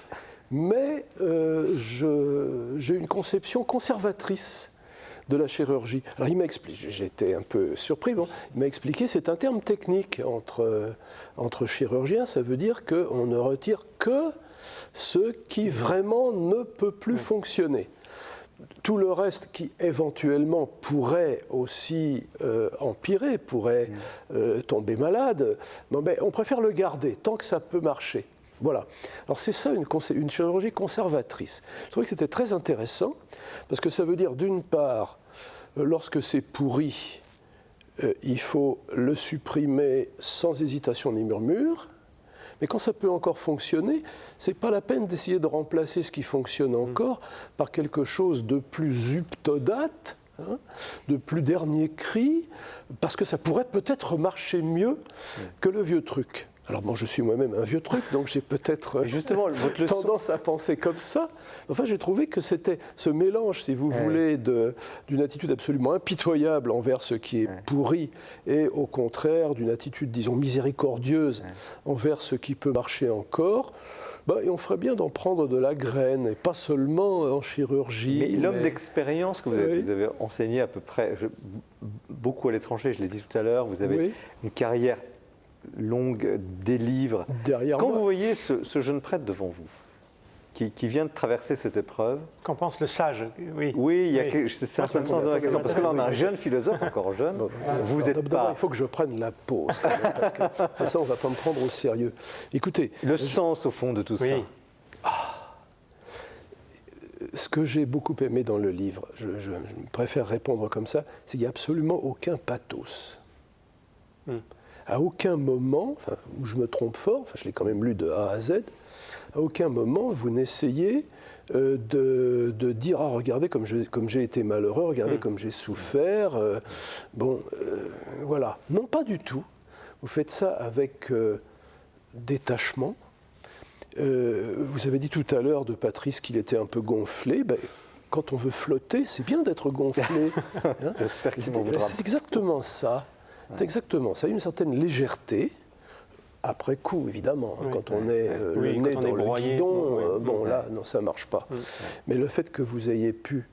[SPEAKER 3] mais j'ai une conception conservatrice de la chirurgie. Alors il m'a expliqué, j'étais un peu surpris, il m'a expliqué, c'est un terme technique entre chirurgiens, ça veut dire qu'on ne retire que ce qui vraiment ne peut plus fonctionner. Tout le reste qui éventuellement pourrait aussi empirer, pourrait tomber malade, on préfère le garder tant que ça peut marcher. Voilà. Alors c'est ça une chirurgie conservatrice. Je trouvais que c'était très intéressant parce que ça veut dire d'une part, lorsque c'est pourri, il faut le supprimer sans hésitation ni murmure. Mais quand ça peut encore fonctionner, c'est pas la peine d'essayer de remplacer ce qui fonctionne encore par quelque chose de plus uptodate, de plus dernier cri, parce que ça pourrait peut-être marcher mieux que le vieux truc. Alors bon, je suis moi-même un vieux truc, donc j'ai peut-être tendance à penser comme ça. Enfin, j'ai trouvé que c'était ce mélange, si vous voulez, d'une attitude absolument impitoyable envers ce qui est pourri et au contraire d'une attitude, disons, miséricordieuse envers ce qui peut marcher encore. Et on ferait bien d'en prendre de la graine, et pas seulement en chirurgie.
[SPEAKER 1] Mais l'homme d'expérience que vous avez enseigné à peu près, beaucoup à l'étranger, je l'ai dit tout à l'heure, vous avez une carrière longue, des livres. Quand vous voyez ce jeune prêtre devant vous, qui vient de traverser cette épreuve.
[SPEAKER 5] Qu'en pense le sage?
[SPEAKER 1] Oui, c'est un sens de la question. Parce que là, on a un jeune philosophe, encore jeune. Vous êtes pas...
[SPEAKER 3] Il faut que je prenne la pause, parce que ça, on ne va pas me prendre au sérieux. Écoutez...
[SPEAKER 1] Le sens, au fond, de tout ça.
[SPEAKER 3] Ce que j'ai beaucoup aimé dans le livre, je préfère répondre comme ça, c'est qu'il n'y a absolument aucun pathos. À aucun moment, où je me trompe fort, je l'ai quand même lu de A à Z, à aucun moment vous n'essayez de dire « Ah, regardez comme j'ai été malheureux, regardez comme j'ai souffert. » Voilà. Non, pas du tout. Vous faites ça avec détachement. Vous avez dit tout à l'heure de Patrice qu'il était un peu gonflé. Quand on veut flotter, c'est bien d'être gonflé.
[SPEAKER 1] J'espère qu'il vous voudra.
[SPEAKER 3] C'est exactement ça. C'est exactement ça. Il y a une certaine légèreté, après coup, évidemment. Quand on est le nez dans le guidon, là, non, ça ne marche pas. Mais le fait que vous ayez pu,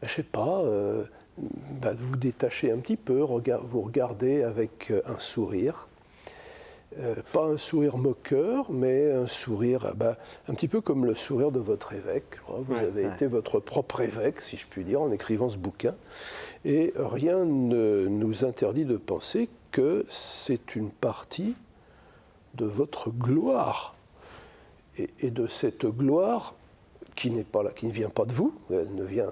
[SPEAKER 3] je ne sais pas, vous détacher un petit peu, vous regarder avec un sourire, pas un sourire moqueur, mais un sourire un petit peu comme le sourire de votre évêque. Vous avez été votre propre évêque, si je puis dire, en écrivant ce bouquin. Et rien ne nous interdit de penser que c'est une partie de votre gloire. Et de cette gloire qui n'est pas là, qui ne vient pas de vous, elle ne vient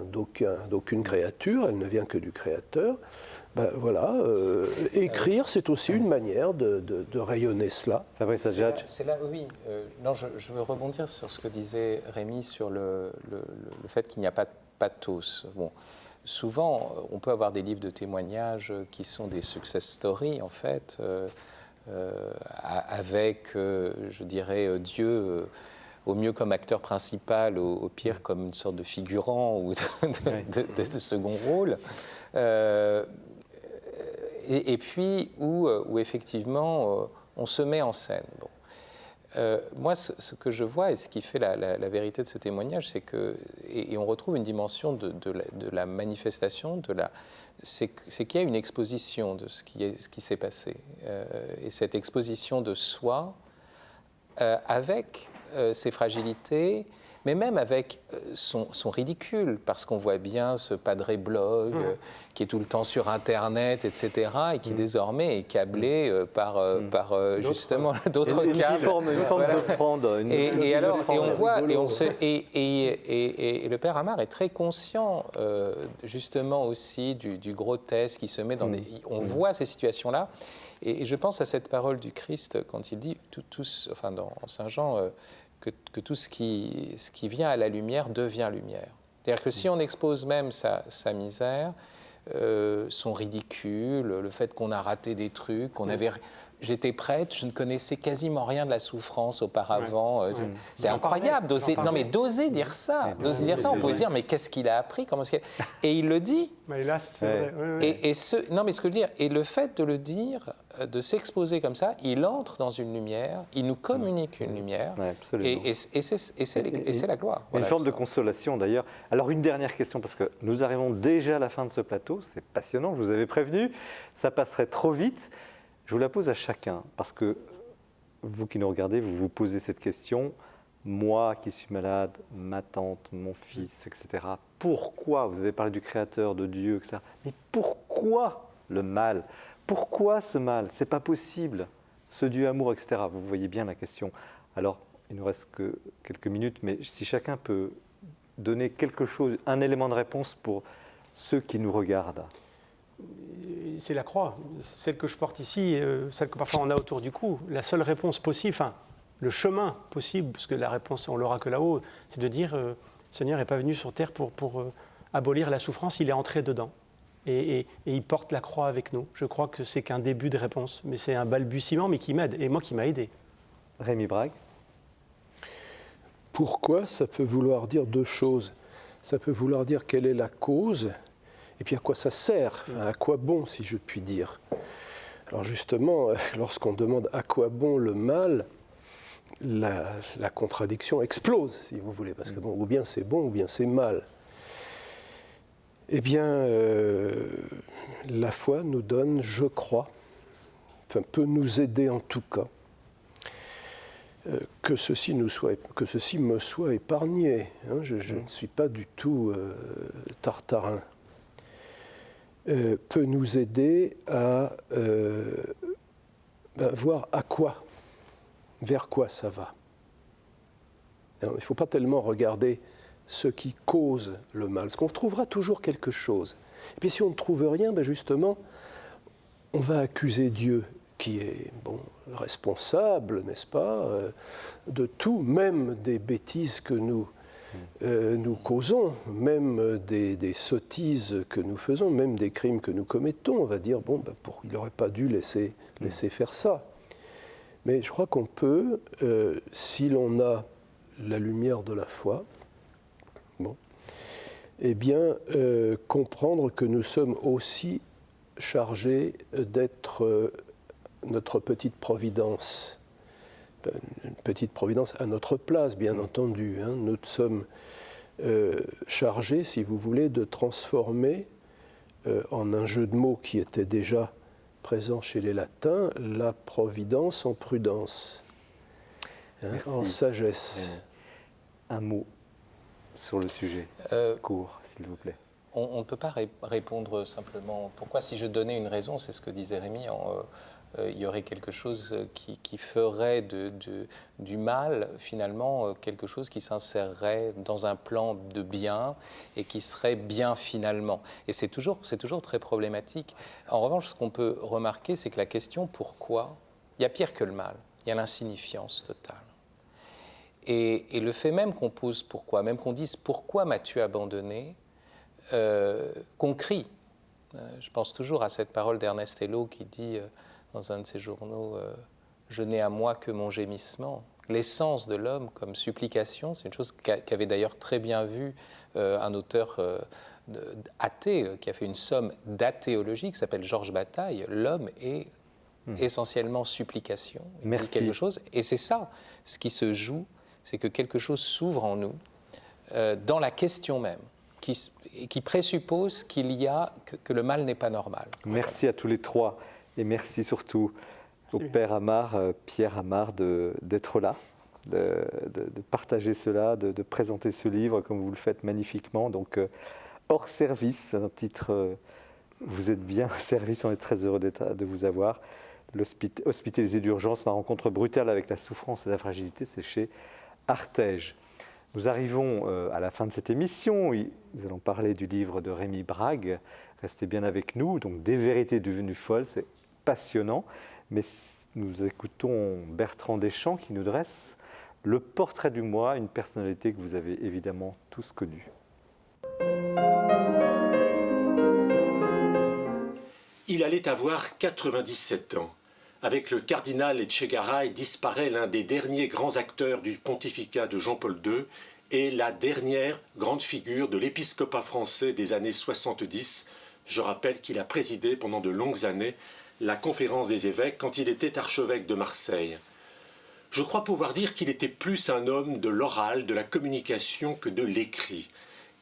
[SPEAKER 3] d'aucune créature, elle ne vient que du Créateur. Écrire, c'est aussi une manière de rayonner cela.
[SPEAKER 2] C'est là, oui. Non, je veux rebondir sur ce que disait Rémi sur le fait qu'il n'y a pas de pathos. Bon, souvent, on peut avoir des livres de témoignages qui sont des success stories, en fait. avec, je dirais, Dieu au mieux comme acteur principal, au pire comme une sorte de figurant ou de second rôle. Et puis où effectivement on se met en scène. Bon. Moi, ce que je vois et ce qui fait la vérité de ce témoignage, c'est que, et on retrouve une dimension de la manifestation, c'est qu'il y a une exposition de ce qui s'est passé. Et cette exposition de soi, avec ses fragilités, mais même avec son ridicule, parce qu'on voit bien ce padre blog qui est tout le temps sur Internet, etc., et qui désormais est câblé par justement d'autres câbles.
[SPEAKER 1] Une forme d'offrande.
[SPEAKER 2] Et on voit, et le père Amar est très conscient justement aussi du grotesque qui se met dans des... On voit ces situations-là, et je pense à cette parole du Christ quand il dit, dans Saint Jean, que tout ce qui vient à la lumière devient lumière. C'est-à-dire que si on expose même sa misère, son ridicule, le fait qu'on a raté des trucs, j'étais prêtre, je ne connaissais quasiment rien de la souffrance auparavant. C'est incroyable d'oser dire ça. D'oser dire ça, on peut se dire mais qu'est-ce qu'il a appris, et il le dit.
[SPEAKER 5] Mais là, c'est vrai.
[SPEAKER 2] Mais ce que je veux dire, et le fait de le dire, de s'exposer comme ça, il entre dans une lumière, il nous communique une lumière, et c'est la gloire.
[SPEAKER 1] Une forme de consolation d'ailleurs. Alors une dernière question, parce que nous arrivons déjà à la fin de ce plateau, c'est passionnant, je vous avais prévenu, ça passerait trop vite. Je vous la pose à chacun, parce que vous qui nous regardez, vous vous posez cette question. Moi qui suis malade, ma tante, mon fils, etc. Pourquoi, vous avez parlé du Créateur, de Dieu, etc. Mais pourquoi le mal? Pourquoi ce mal? C'est pas possible. Ce Dieu amour, etc. Vous voyez bien la question. Alors, il ne nous reste que quelques minutes, mais si chacun peut donner quelque chose, un élément de réponse pour ceux qui nous regardent.
[SPEAKER 5] C'est la croix, celle que je porte ici, celle que parfois on a autour du cou. La seule réponse possible, enfin, le chemin possible, parce que la réponse, on l'aura que là-haut, c'est de dire Seigneur n'est pas venu sur terre pour abolir la souffrance, il est entré dedans. Et il porte la croix avec nous. Je crois que c'est qu'un début de réponse, mais c'est un balbutiement, mais qui m'aide, et moi qui m'a aidé.
[SPEAKER 1] Rémi Brague.
[SPEAKER 3] Pourquoi, ça peut vouloir dire deux choses. Ça peut vouloir dire quelle est la cause, et puis à quoi ça sert, à quoi bon, si je puis dire. Alors justement, lorsqu'on demande à quoi bon le mal, la contradiction explose, si vous voulez, parce que bon, ou bien c'est bon, ou bien c'est mal. Eh bien, la foi nous donne, je crois, enfin, peut nous aider en tout cas, que ceci me soit épargné. Hein, je ne suis pas du tout tartarin. Peut nous aider à voir à quoi, vers quoi ça va. Alors, il ne faut pas tellement regarder ce qui cause le mal, parce qu'on trouvera toujours quelque chose. Et puis si on ne trouve rien, justement, on va accuser Dieu, qui est responsable, n'est-ce pas, de tout, même des bêtises que nous causons, même des sottises que nous faisons, même des crimes que nous commettons. On va dire, il n'aurait pas dû laisser faire ça. Mais je crois qu'on peut, si l'on a la lumière de la foi, comprendre que nous sommes aussi chargés d'être notre petite providence. Une petite providence à notre place, bien entendu. Hein. Nous sommes chargés, si vous voulez, de transformer en un jeu de mots qui était déjà présent chez les latins, la providence en prudence, en sagesse.
[SPEAKER 1] Un mot sur le sujet, court, s'il vous plaît.
[SPEAKER 2] On ne peut pas répondre simplement. Pourquoi, si je donnais une raison, c'est ce que disait Rémi, il y aurait quelque chose qui ferait du mal, finalement, quelque chose qui s'insérerait dans un plan de bien et qui serait bien finalement. Et c'est toujours très problématique. En revanche, ce qu'on peut remarquer, c'est que la question pourquoi, il y a pire que le mal, il y a l'insignifiance totale. Et le fait même qu'on pose pourquoi, même qu'on dise pourquoi m'as-tu abandonné, qu'on crie. Je pense toujours à cette parole d'Ernest Hello qui dit dans un de ses journaux, je n'ai à moi que mon gémissement. L'essence de l'homme comme supplication, c'est une chose qu'avait d'ailleurs très bien vu un auteur athée, qui a fait une somme d'athéologie, qui s'appelle Georges Bataille. L'homme est essentiellement supplication. Il dit quelque chose, et c'est ça, ce qui se joue, c'est que quelque chose s'ouvre en nous, dans la question même, qui présuppose qu'il y a, que le mal n'est pas normal.
[SPEAKER 1] Merci à tous les trois, et merci surtout au père Amar, Pierre Amar, d'être là, de partager cela, de présenter ce livre comme vous le faites magnifiquement. Donc, hors service, un titre, vous êtes bien service, on est très heureux de vous avoir. L'hospitalité d'urgence, ma rencontre brutale avec la souffrance et la fragilité, c'est chez Artege. Nous arrivons à la fin de cette émission. Nous allons parler du livre de Rémi Brague. Restez bien avec nous. Donc, Des vérités devenues folles, c'est passionnant. Mais nous écoutons Bertrand Deschamps qui nous dresse le portrait du mois, une personnalité que vous avez évidemment tous connue.
[SPEAKER 7] Il allait avoir 97 ans. Avec le cardinal Etchegaray disparaît l'un des derniers grands acteurs du pontificat de Jean-Paul II et la dernière grande figure de l'épiscopat français des années 70. Je rappelle qu'il a présidé pendant de longues années la conférence des évêques quand il était archevêque de Marseille. Je crois pouvoir dire qu'il était plus un homme de l'oral, de la communication que de l'écrit.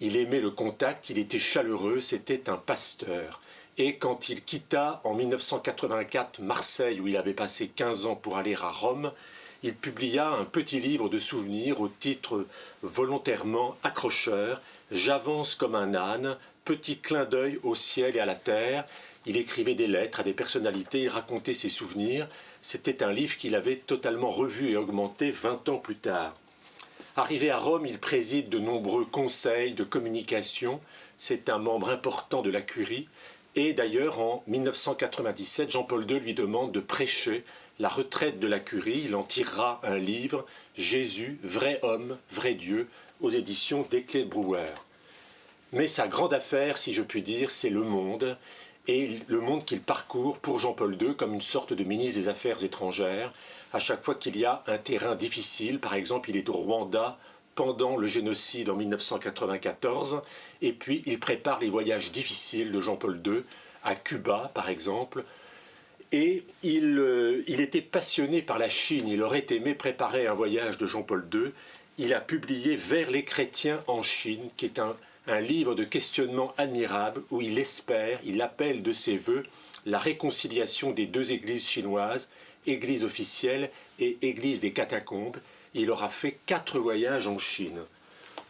[SPEAKER 7] Il aimait le contact, il était chaleureux, c'était un pasteur. Et quand il quitta en 1984 Marseille, où il avait passé 15 ans pour aller à Rome, il publia un petit livre de souvenirs au titre volontairement accrocheur « J'avance comme un âne, petit clin d'œil au ciel et à la terre ». Il écrivait des lettres à des personnalités, il racontait ses souvenirs. C'était un livre qu'il avait totalement revu et augmenté 20 ans plus tard. Arrivé à Rome, il préside de nombreux conseils de communication. C'est un membre important de la curie. Et d'ailleurs, en 1997, Jean-Paul II lui demande de prêcher la retraite de la curie. Il en tirera un livre, Jésus, vrai homme, vrai Dieu, aux éditions Desclés de Brouwer. Mais sa grande affaire, si je puis dire, c'est le monde. Et le monde qu'il parcourt pour Jean-Paul II comme une sorte de ministre des Affaires étrangères. À chaque fois qu'il y a un terrain difficile, par exemple, il est au Rwanda pendant le génocide en 1994, et puis il prépare les voyages difficiles de Jean-Paul II, à Cuba par exemple, et il était passionné par la Chine, il aurait aimé préparer un voyage de Jean-Paul II. Il a publié Vers les chrétiens en Chine, qui est un livre de questionnement admirable où il espère, il appelle de ses voeux la réconciliation des deux églises chinoises, église officielle et église des catacombes. Il aura fait 4 voyages en Chine.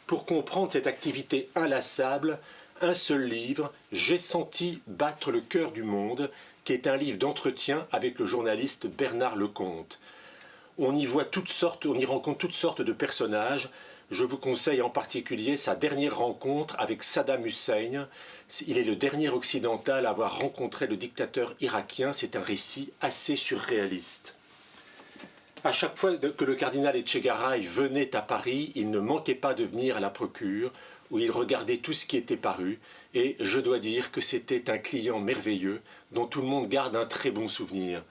[SPEAKER 7] Pour comprendre cette activité inlassable, un seul livre, J'ai senti battre le cœur du monde, qui est un livre d'entretien avec le journaliste Bernard Lecomte. On y rencontre toutes sortes de personnages. Je vous conseille en particulier sa dernière rencontre avec Saddam Hussein. Il est le dernier occidental à avoir rencontré le dictateur irakien. C'est un récit assez surréaliste. À chaque fois que le cardinal Etchegaray venait à Paris, il ne manquait pas de venir à la Procure, où il regardait tout ce qui était paru. Et je dois dire que c'était un client merveilleux, dont tout le monde garde un très bon souvenir.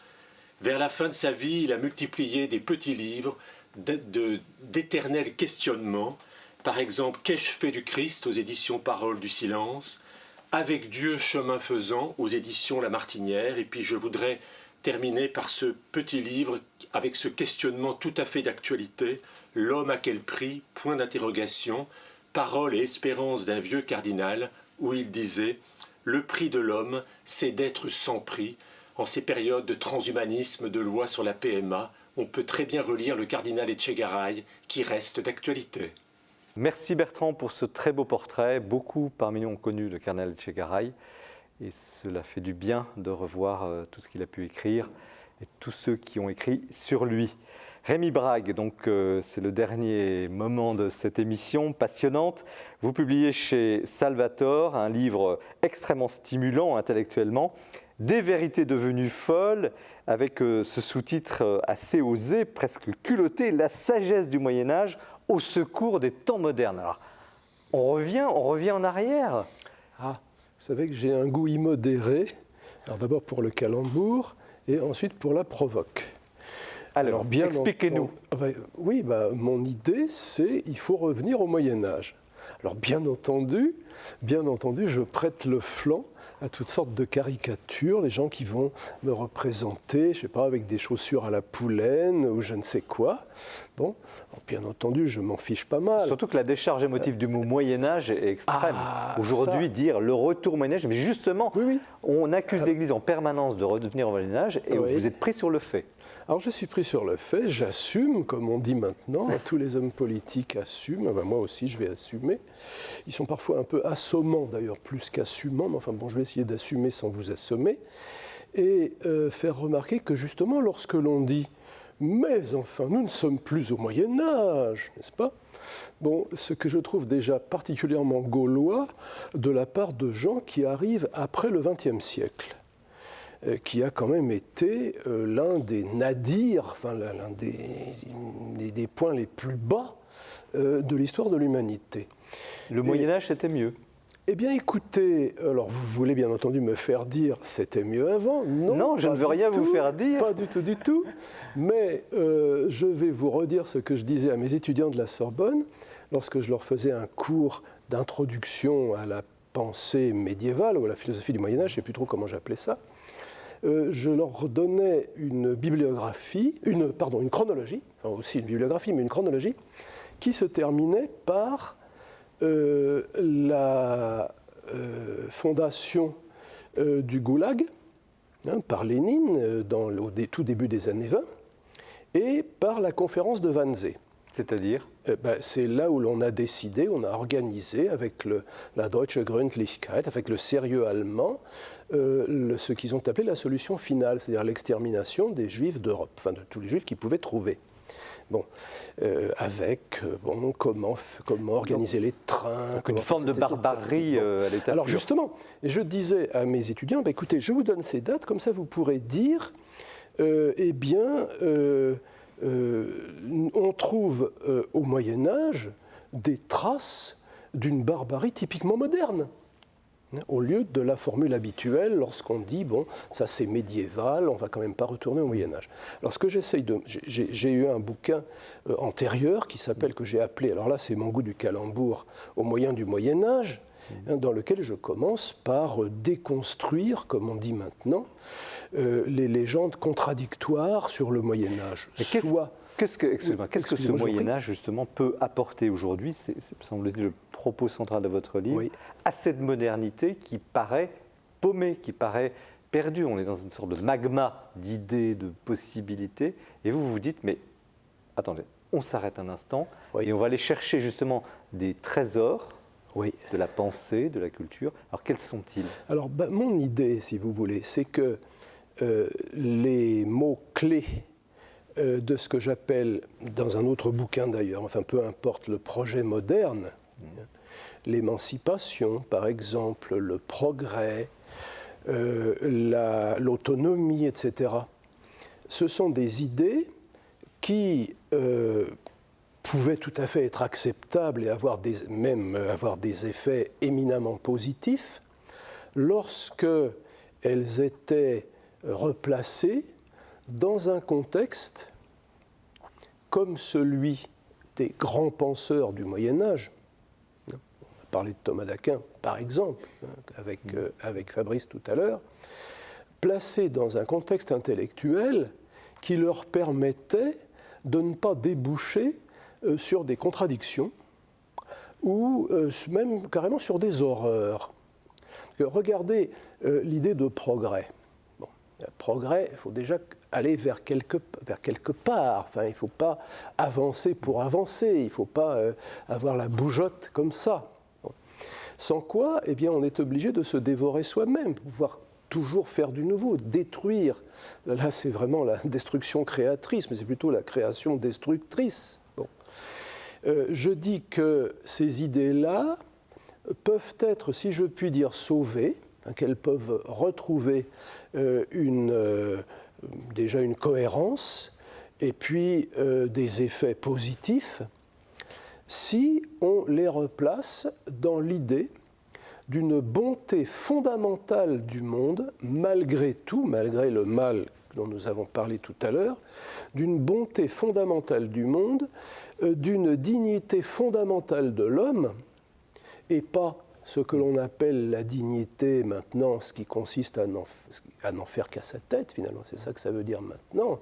[SPEAKER 7] Vers la fin de sa vie, il a multiplié des petits livres d'éternels questionnements. Par exemple, Qu'ai-je fait du Christ aux éditions Parole du Silence, Avec Dieu chemin faisant aux éditions La Martinière. Et puis je voudrais terminer par ce petit livre avec ce questionnement tout à fait d'actualité, L'homme à quel prix, point d'interrogation, Parole et espérance d'un vieux cardinal, où il disait « Le prix de l'homme, c'est d'être sans prix ». En ces périodes de transhumanisme, de loi sur la PMA, on peut très bien relire le cardinal Etchegaray, qui reste d'actualité.
[SPEAKER 1] Merci Bertrand pour ce très beau portrait. Beaucoup parmi nous ont connu le cardinal Etchegaray et cela fait du bien de revoir tout ce qu'il a pu écrire et tous ceux qui ont écrit sur lui. Rémi Brague, donc c'est le dernier moment de cette émission passionnante. Vous publiez chez Salvator un livre extrêmement stimulant intellectuellement, Des vérités devenues folles, avec ce sous-titre assez osé, presque culotté, La sagesse du Moyen-Âge au secours des temps modernes. Alors, on revient en arrière.
[SPEAKER 3] Ah, vous savez que j'ai un goût immodéré Alors d'abord pour le calembour et ensuite pour la provoque.
[SPEAKER 1] Alors bien expliquez-nous.
[SPEAKER 3] Oui, mon idée, c'est il faut revenir au Moyen-Âge. Alors bien entendu, je prête le flanc à toutes sortes de caricatures, des gens qui vont me représenter, je ne sais pas, avec des chaussures à la poulaine ou je ne sais quoi. Bon, alors, bien entendu, je m'en fiche pas mal.
[SPEAKER 1] Surtout que la décharge émotive du mot Moyen-Âge est extrême. Aujourd'hui, dire le retour au Moyen-Âge, mais justement, on accuse l'Église en permanence de redevenir au Moyen-Âge et vous êtes pris sur le fait.
[SPEAKER 3] Alors je suis pris sur le fait, j'assume, comme on dit maintenant, tous les hommes politiques assument, moi aussi je vais assumer. Ils sont parfois un peu assommants d'ailleurs, plus qu'assumants, mais enfin bon, je vais essayer d'assumer sans vous assommer, et faire remarquer que justement lorsque l'on dit « mais enfin, nous ne sommes plus au Moyen-Âge », n'est-ce pas ? Bon, ce que je trouve déjà particulièrement gaulois de la part de gens qui arrivent après le XXe siècle. Qui a quand même été l'un des nadirs, enfin l'un des points les plus bas de l'histoire de l'humanité.
[SPEAKER 1] Le Moyen-Âge, c'était mieux.
[SPEAKER 3] Eh bien écoutez, alors vous voulez bien entendu me faire dire c'était mieux avant.
[SPEAKER 1] Non, je ne veux rien vous faire dire.
[SPEAKER 3] Pas du tout. Mais je vais vous redire ce que je disais à mes étudiants de la Sorbonne lorsque je leur faisais un cours d'introduction à la pensée médiévale ou à la philosophie du Moyen-Âge, je ne sais plus trop comment j'appelais ça. Je leur donnais une bibliographie, une chronologie, enfin aussi une bibliographie, mais une chronologie, qui se terminait par la fondation du Goulag, par Lénine, au tout début des années 20, et par la conférence de Wannsee.
[SPEAKER 1] C'est-à-dire
[SPEAKER 3] c'est là où l'on a décidé, on a organisé avec la Deutsche Gründlichkeit, avec le sérieux allemand, ce qu'ils ont appelé la solution finale, c'est-à-dire l'extermination des Juifs d'Europe, enfin de tous les Juifs qu'ils pouvaient trouver. Bon, comment organiser les trains.
[SPEAKER 1] Donc une forme de barbarie à l'état
[SPEAKER 3] Alors
[SPEAKER 1] pur.
[SPEAKER 3] justement, je disais à mes étudiants, écoutez, je vous donne ces dates, comme ça vous pourrez dire, on trouve au Moyen-Âge des traces d'une barbarie typiquement moderne, au lieu de la formule habituelle lorsqu'on dit, bon, ça c'est médiéval, on ne va quand même pas retourner au Moyen-Âge. Alors ce que j'ai eu un bouquin antérieur qui s'appelle, que j'ai appelé, alors là c'est mon goût du calembour, au moyen du Moyen-Âge, dans lequel je commence par déconstruire, comme on dit maintenant, les légendes contradictoires sur le Moyen-Âge.
[SPEAKER 1] Qu'est-ce que ce Moyen-Âge, justement, peut apporter aujourd'hui, c'est semble-t-il le propos central de votre livre, à cette modernité qui paraît paumée, qui paraît perdue. On est dans une sorte de magma d'idées, de possibilités, et vous vous dites, mais attendez, on s'arrête un instant, et on va aller chercher justement des trésors de la pensée, de la culture. Alors quels sont-ils ? Alors
[SPEAKER 3] mon idée, si vous voulez, c'est que les mots-clés de ce que j'appelle, dans un autre bouquin d'ailleurs, enfin peu importe, le projet moderne, l'émancipation par exemple, le progrès, l'autonomie, etc. Ce sont des idées qui pouvaient tout à fait être acceptables et même avoir des effets éminemment positifs lorsque elles étaient replacées dans un contexte comme celui des grands penseurs du Moyen-Âge. On a parlé de Thomas d'Aquin, par exemple, avec Fabrice tout à l'heure, placés dans un contexte intellectuel qui leur permettait de ne pas déboucher sur des contradictions ou même carrément sur des horreurs. Regardez l'idée de progrès. Progrès, il faut déjà aller vers quelque part. Enfin, il ne faut pas avancer pour avancer. Il ne faut pas avoir la bougeotte comme ça. Sans quoi, eh bien, on est obligé de se dévorer soi-même, pour pouvoir toujours faire du nouveau, détruire. Là, c'est vraiment la destruction créatrice, mais c'est plutôt la création destructrice. Bon. Je dis que ces idées-là peuvent être, si je puis dire, sauvées, qu'elles peuvent retrouver déjà une cohérence et puis des effets positifs si on les replace dans l'idée d'une bonté fondamentale du monde, malgré tout, malgré le mal dont nous avons parlé tout à l'heure, d'une bonté fondamentale du monde, d'une dignité fondamentale de l'homme, et pas ce que l'on appelle la dignité maintenant, ce qui consiste à n'en faire qu'à sa tête, finalement, c'est ça que ça veut dire maintenant.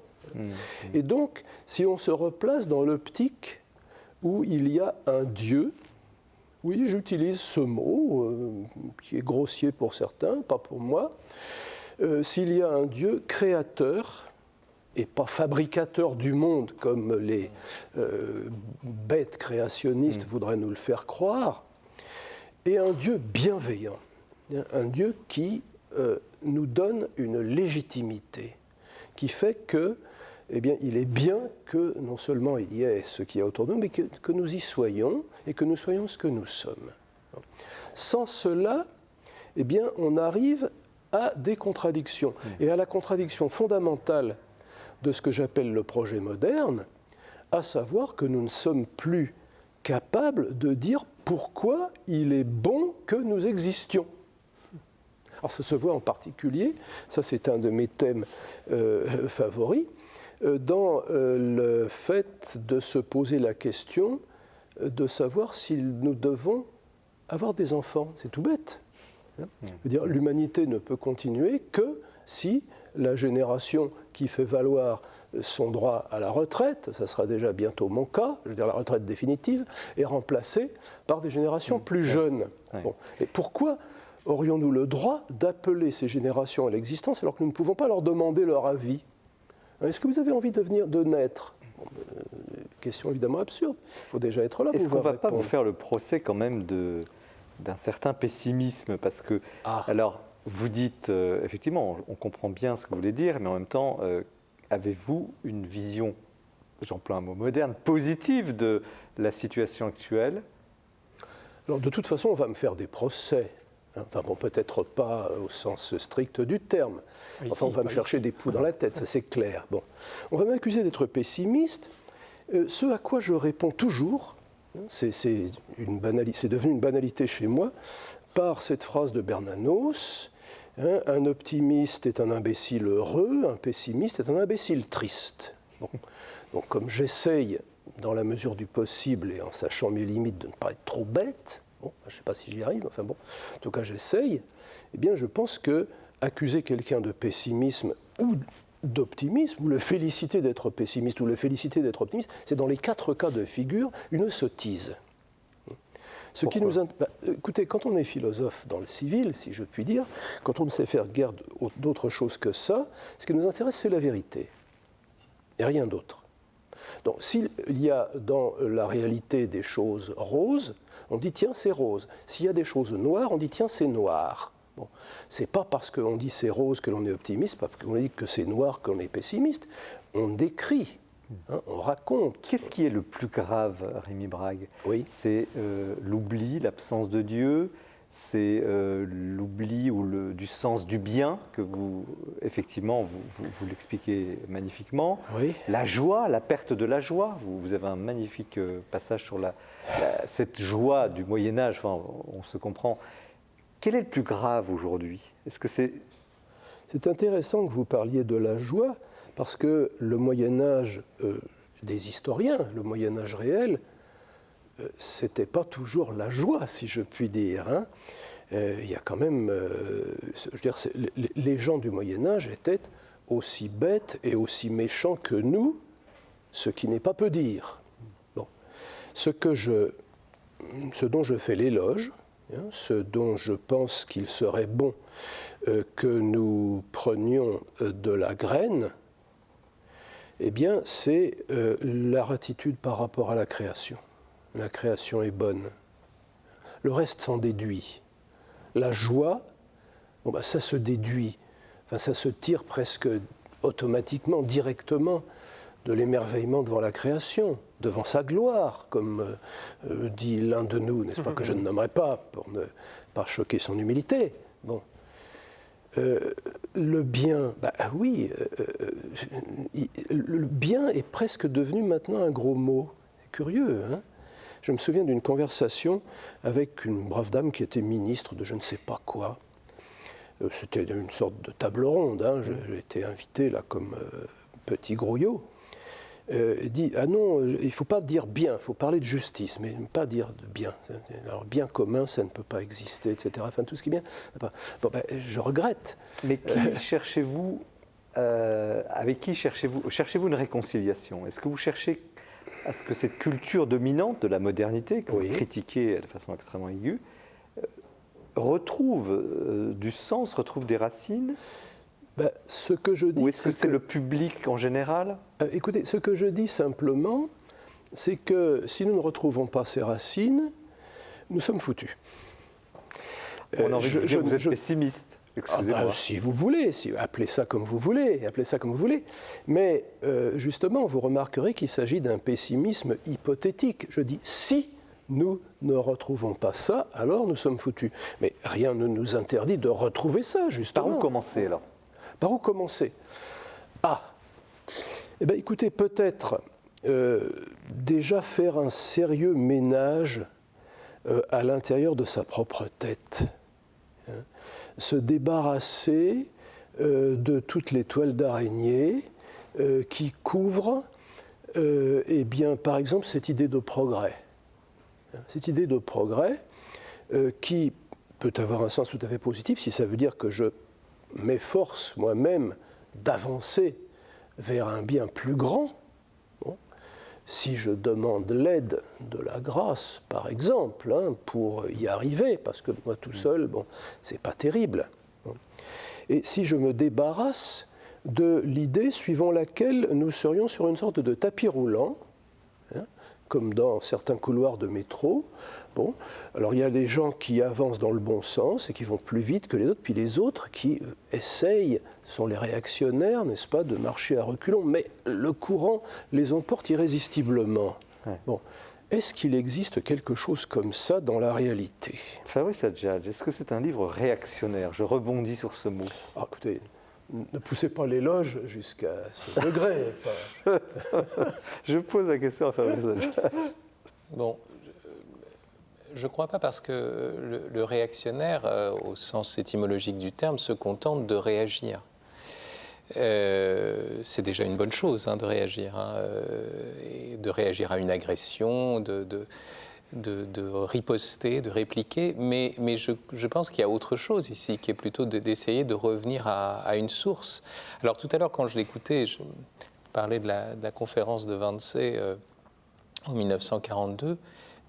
[SPEAKER 3] Et donc, si on se replace dans l'optique où il y a un Dieu, oui, j'utilise ce mot, qui est grossier pour certains, pas pour moi, s'il y a un Dieu créateur, et pas fabricateur du monde, comme les bêtes créationnistes voudraient nous le faire croire, et un Dieu bienveillant, un Dieu qui nous donne une légitimité, qui fait que, eh bien, il est bien que non seulement il y ait ce qu'il y a autour de nous, mais que nous y soyons, et que nous soyons ce que nous sommes. Sans cela, eh bien, on arrive à des contradictions, et à la contradiction fondamentale de ce que j'appelle le projet moderne, à savoir que nous ne sommes plus capables de dire pourquoi il est bon que nous existions. Alors ça se voit en particulier, ça c'est un de mes thèmes favoris, dans le fait de se poser la question de savoir si nous devons avoir des enfants. C'est tout bête. Je veux dire, l'humanité ne peut continuer que si la génération qui fait valoir son droit à la retraite, ça sera déjà bientôt mon cas, je veux dire la retraite définitive, est remplacée par des générations plus jeunes. Bon. Et pourquoi aurions-nous le droit d'appeler ces générations à l'existence alors que nous ne pouvons pas leur demander leur avis? Est-ce que vous avez envie de naître? Question évidemment absurde. Il faut déjà être là pour pouvoir répondre.
[SPEAKER 1] Est-ce qu'on ne va pas vous faire le procès quand même d'un certain pessimisme? Parce que, alors, vous dites, effectivement, on comprend bien ce que vous voulez dire, mais en même temps, avez-vous une vision, j'emploie un mot moderne, positive de la situation actuelle?
[SPEAKER 3] Alors, de toute façon, on va me faire des procès. Enfin bon, peut-être pas au sens strict du terme. Enfin, on va me chercher des poux dans la tête, ça c'est clair. Bon. On va m'accuser d'être pessimiste, ce à quoi je réponds toujours, c'est devenu une banalité chez moi, par cette phrase de Bernanos, un optimiste est un imbécile heureux, un pessimiste est un imbécile triste. Bon. Donc comme j'essaye, dans la mesure du possible et en sachant mes limites, de ne pas être trop bête, bon, je ne sais pas si j'y arrive, enfin bon, en tout cas j'essaye, eh bien je pense que accuser quelqu'un de pessimisme ou d'optimisme, ou le féliciter d'être pessimiste, ou le féliciter d'être optimiste, c'est dans les 4 cas de figure une sottise. Ce qui nous écoutez, quand on est philosophe dans le civil, si je puis dire, quand on ne sait faire guère d'autre chose que ça, ce qui nous intéresse, c'est la vérité, et rien d'autre. Donc s'il y a dans la réalité des choses roses, on dit tiens c'est rose. S'il y a des choses noires, on dit tiens c'est noir. Bon. C'est pas parce qu'on dit c'est rose que l'on est optimiste, pas parce qu'on dit que c'est noir qu'on est pessimiste. On décrit, on raconte.
[SPEAKER 1] Qu'est-ce qui est le plus grave, Rémi Brague?
[SPEAKER 3] Oui.
[SPEAKER 1] C'est l'oubli, l'absence de Dieu, c'est l'oubli du sens du bien, que vous, effectivement, vous l'expliquez magnifiquement.
[SPEAKER 3] Oui.
[SPEAKER 1] La joie, la perte de la joie. Vous avez un magnifique passage sur cette joie du Moyen-Âge, enfin, on se comprend. Quel est le plus grave aujourd'hui? Est-ce que c'est...
[SPEAKER 3] C'est intéressant que vous parliez de la joie, parce que le Moyen-Âge des historiens, le Moyen-Âge réel, c'était pas toujours la joie, si je puis dire. Hein. Il y a quand même... je veux dire, les gens du Moyen-Âge étaient aussi bêtes et aussi méchants que nous, ce qui n'est pas peu dire. Bon. Ce dont je fais l'éloge, ce dont je pense qu'il serait bon que nous prenions de la graine, eh bien, c'est leur attitude par rapport à la création. La création est bonne. Le reste s'en déduit. La joie, bon, ça se déduit, enfin, ça se tire presque automatiquement, directement, de l'émerveillement devant la création, devant sa gloire, comme dit l'un de nous, n'est-ce pas, que je ne nommerai pas pour ne pas choquer son humilité. Bon. Le bien, oui, le bien est presque devenu maintenant un gros mot. C'est curieux, hein? je me souviens d'une conversation avec une brave dame qui était ministre de je ne sais pas quoi. C'était une sorte de table ronde, hein. J'ai été invité là comme petit grouillot. Elle dit, ah non, il ne faut pas dire bien, il faut parler de justice, mais ne pas dire de bien. Alors bien commun, ça ne peut pas exister, etc. Enfin, tout ce qui est bien. Bon, ben, je regrette.
[SPEAKER 1] Mais qui cherchez-vous avec qui cherchez-vous une réconciliation? Est-ce que vous cherchez à ce que cette culture dominante de la modernité, que vous critiquez de façon extrêmement aiguë, retrouve du sens, retrouve des racines?
[SPEAKER 3] Ce que je dis,
[SPEAKER 1] ou est-ce que c'est le public en général?
[SPEAKER 3] Écoutez, ce que je dis simplement, c'est que si nous ne retrouvons pas ces racines, nous sommes foutus.
[SPEAKER 1] On a envie de dire que vous êtes pessimiste. Excusez-moi.
[SPEAKER 3] Si vous voulez, appelez ça comme vous voulez, Mais justement, vous remarquerez qu'il s'agit d'un pessimisme hypothétique. Je dis si nous ne retrouvons pas ça, alors nous sommes foutus. Mais rien ne nous interdit de retrouver ça, justement.
[SPEAKER 1] Par où commencer alors?
[SPEAKER 3] Par où commencer? Eh bien, écoutez, peut-être déjà faire un sérieux ménage à l'intérieur de sa propre tête. Se débarrasser de toutes les toiles d'araignée qui couvrent, eh bien, par exemple, cette idée de progrès. Cette idée de progrès qui peut avoir un sens tout à fait positif si ça veut dire que je m'efforce moi-même d'avancer vers un bien plus grand. Bon. Si je demande l'aide de la grâce, par exemple, pour y arriver, parce que moi tout seul, bon, c'est pas terrible. Bon. Et si je me débarrasse de l'idée suivant laquelle nous serions sur une sorte de tapis roulant, comme dans certains couloirs de métro. Bon, alors il y a des gens qui avancent dans le bon sens et qui vont plus vite que les autres, puis les autres qui essayent, sont les réactionnaires, n'est-ce pas, de marcher à reculons, mais le courant les emporte irrésistiblement. Ouais. Bon, est-ce qu'il existe quelque chose comme ça dans la réalité?
[SPEAKER 1] Fabrice Adjadj, est-ce que c'est un livre réactionnaire? Je rebondis sur ce mot.
[SPEAKER 3] Écoutez, ne poussez pas l'éloge jusqu'à ce degré. Enfin.
[SPEAKER 1] Je pose la question à Fabrice Adjadj.
[SPEAKER 2] Bon, je ne crois pas parce que le réactionnaire, au sens étymologique du terme, se contente de réagir. C'est déjà une bonne chose de réagir, et de réagir à une agression, de riposter, de répliquer, mais je pense qu'il y a autre chose ici, qui est plutôt d'essayer de revenir à une source. Alors tout à l'heure, quand je l'écoutais, je parlais de la conférence de Wannsee en 1942,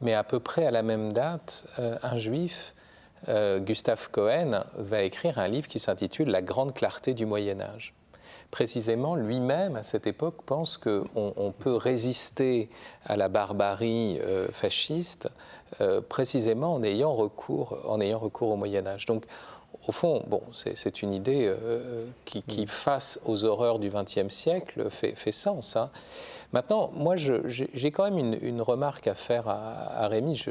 [SPEAKER 2] mais à peu près à la même date, un juif, Gustav Cohen, va écrire un livre qui s'intitule « La grande clarté du Moyen-Âge ». Précisément, lui-même, à cette époque, pense qu'on peut résister à la barbarie fasciste précisément en ayant recours au Moyen-Âge. Donc, au fond, bon, c'est une idée qui, face aux horreurs du XXe siècle, fait sens. Maintenant, moi, j'ai quand même une remarque à faire à Rémy,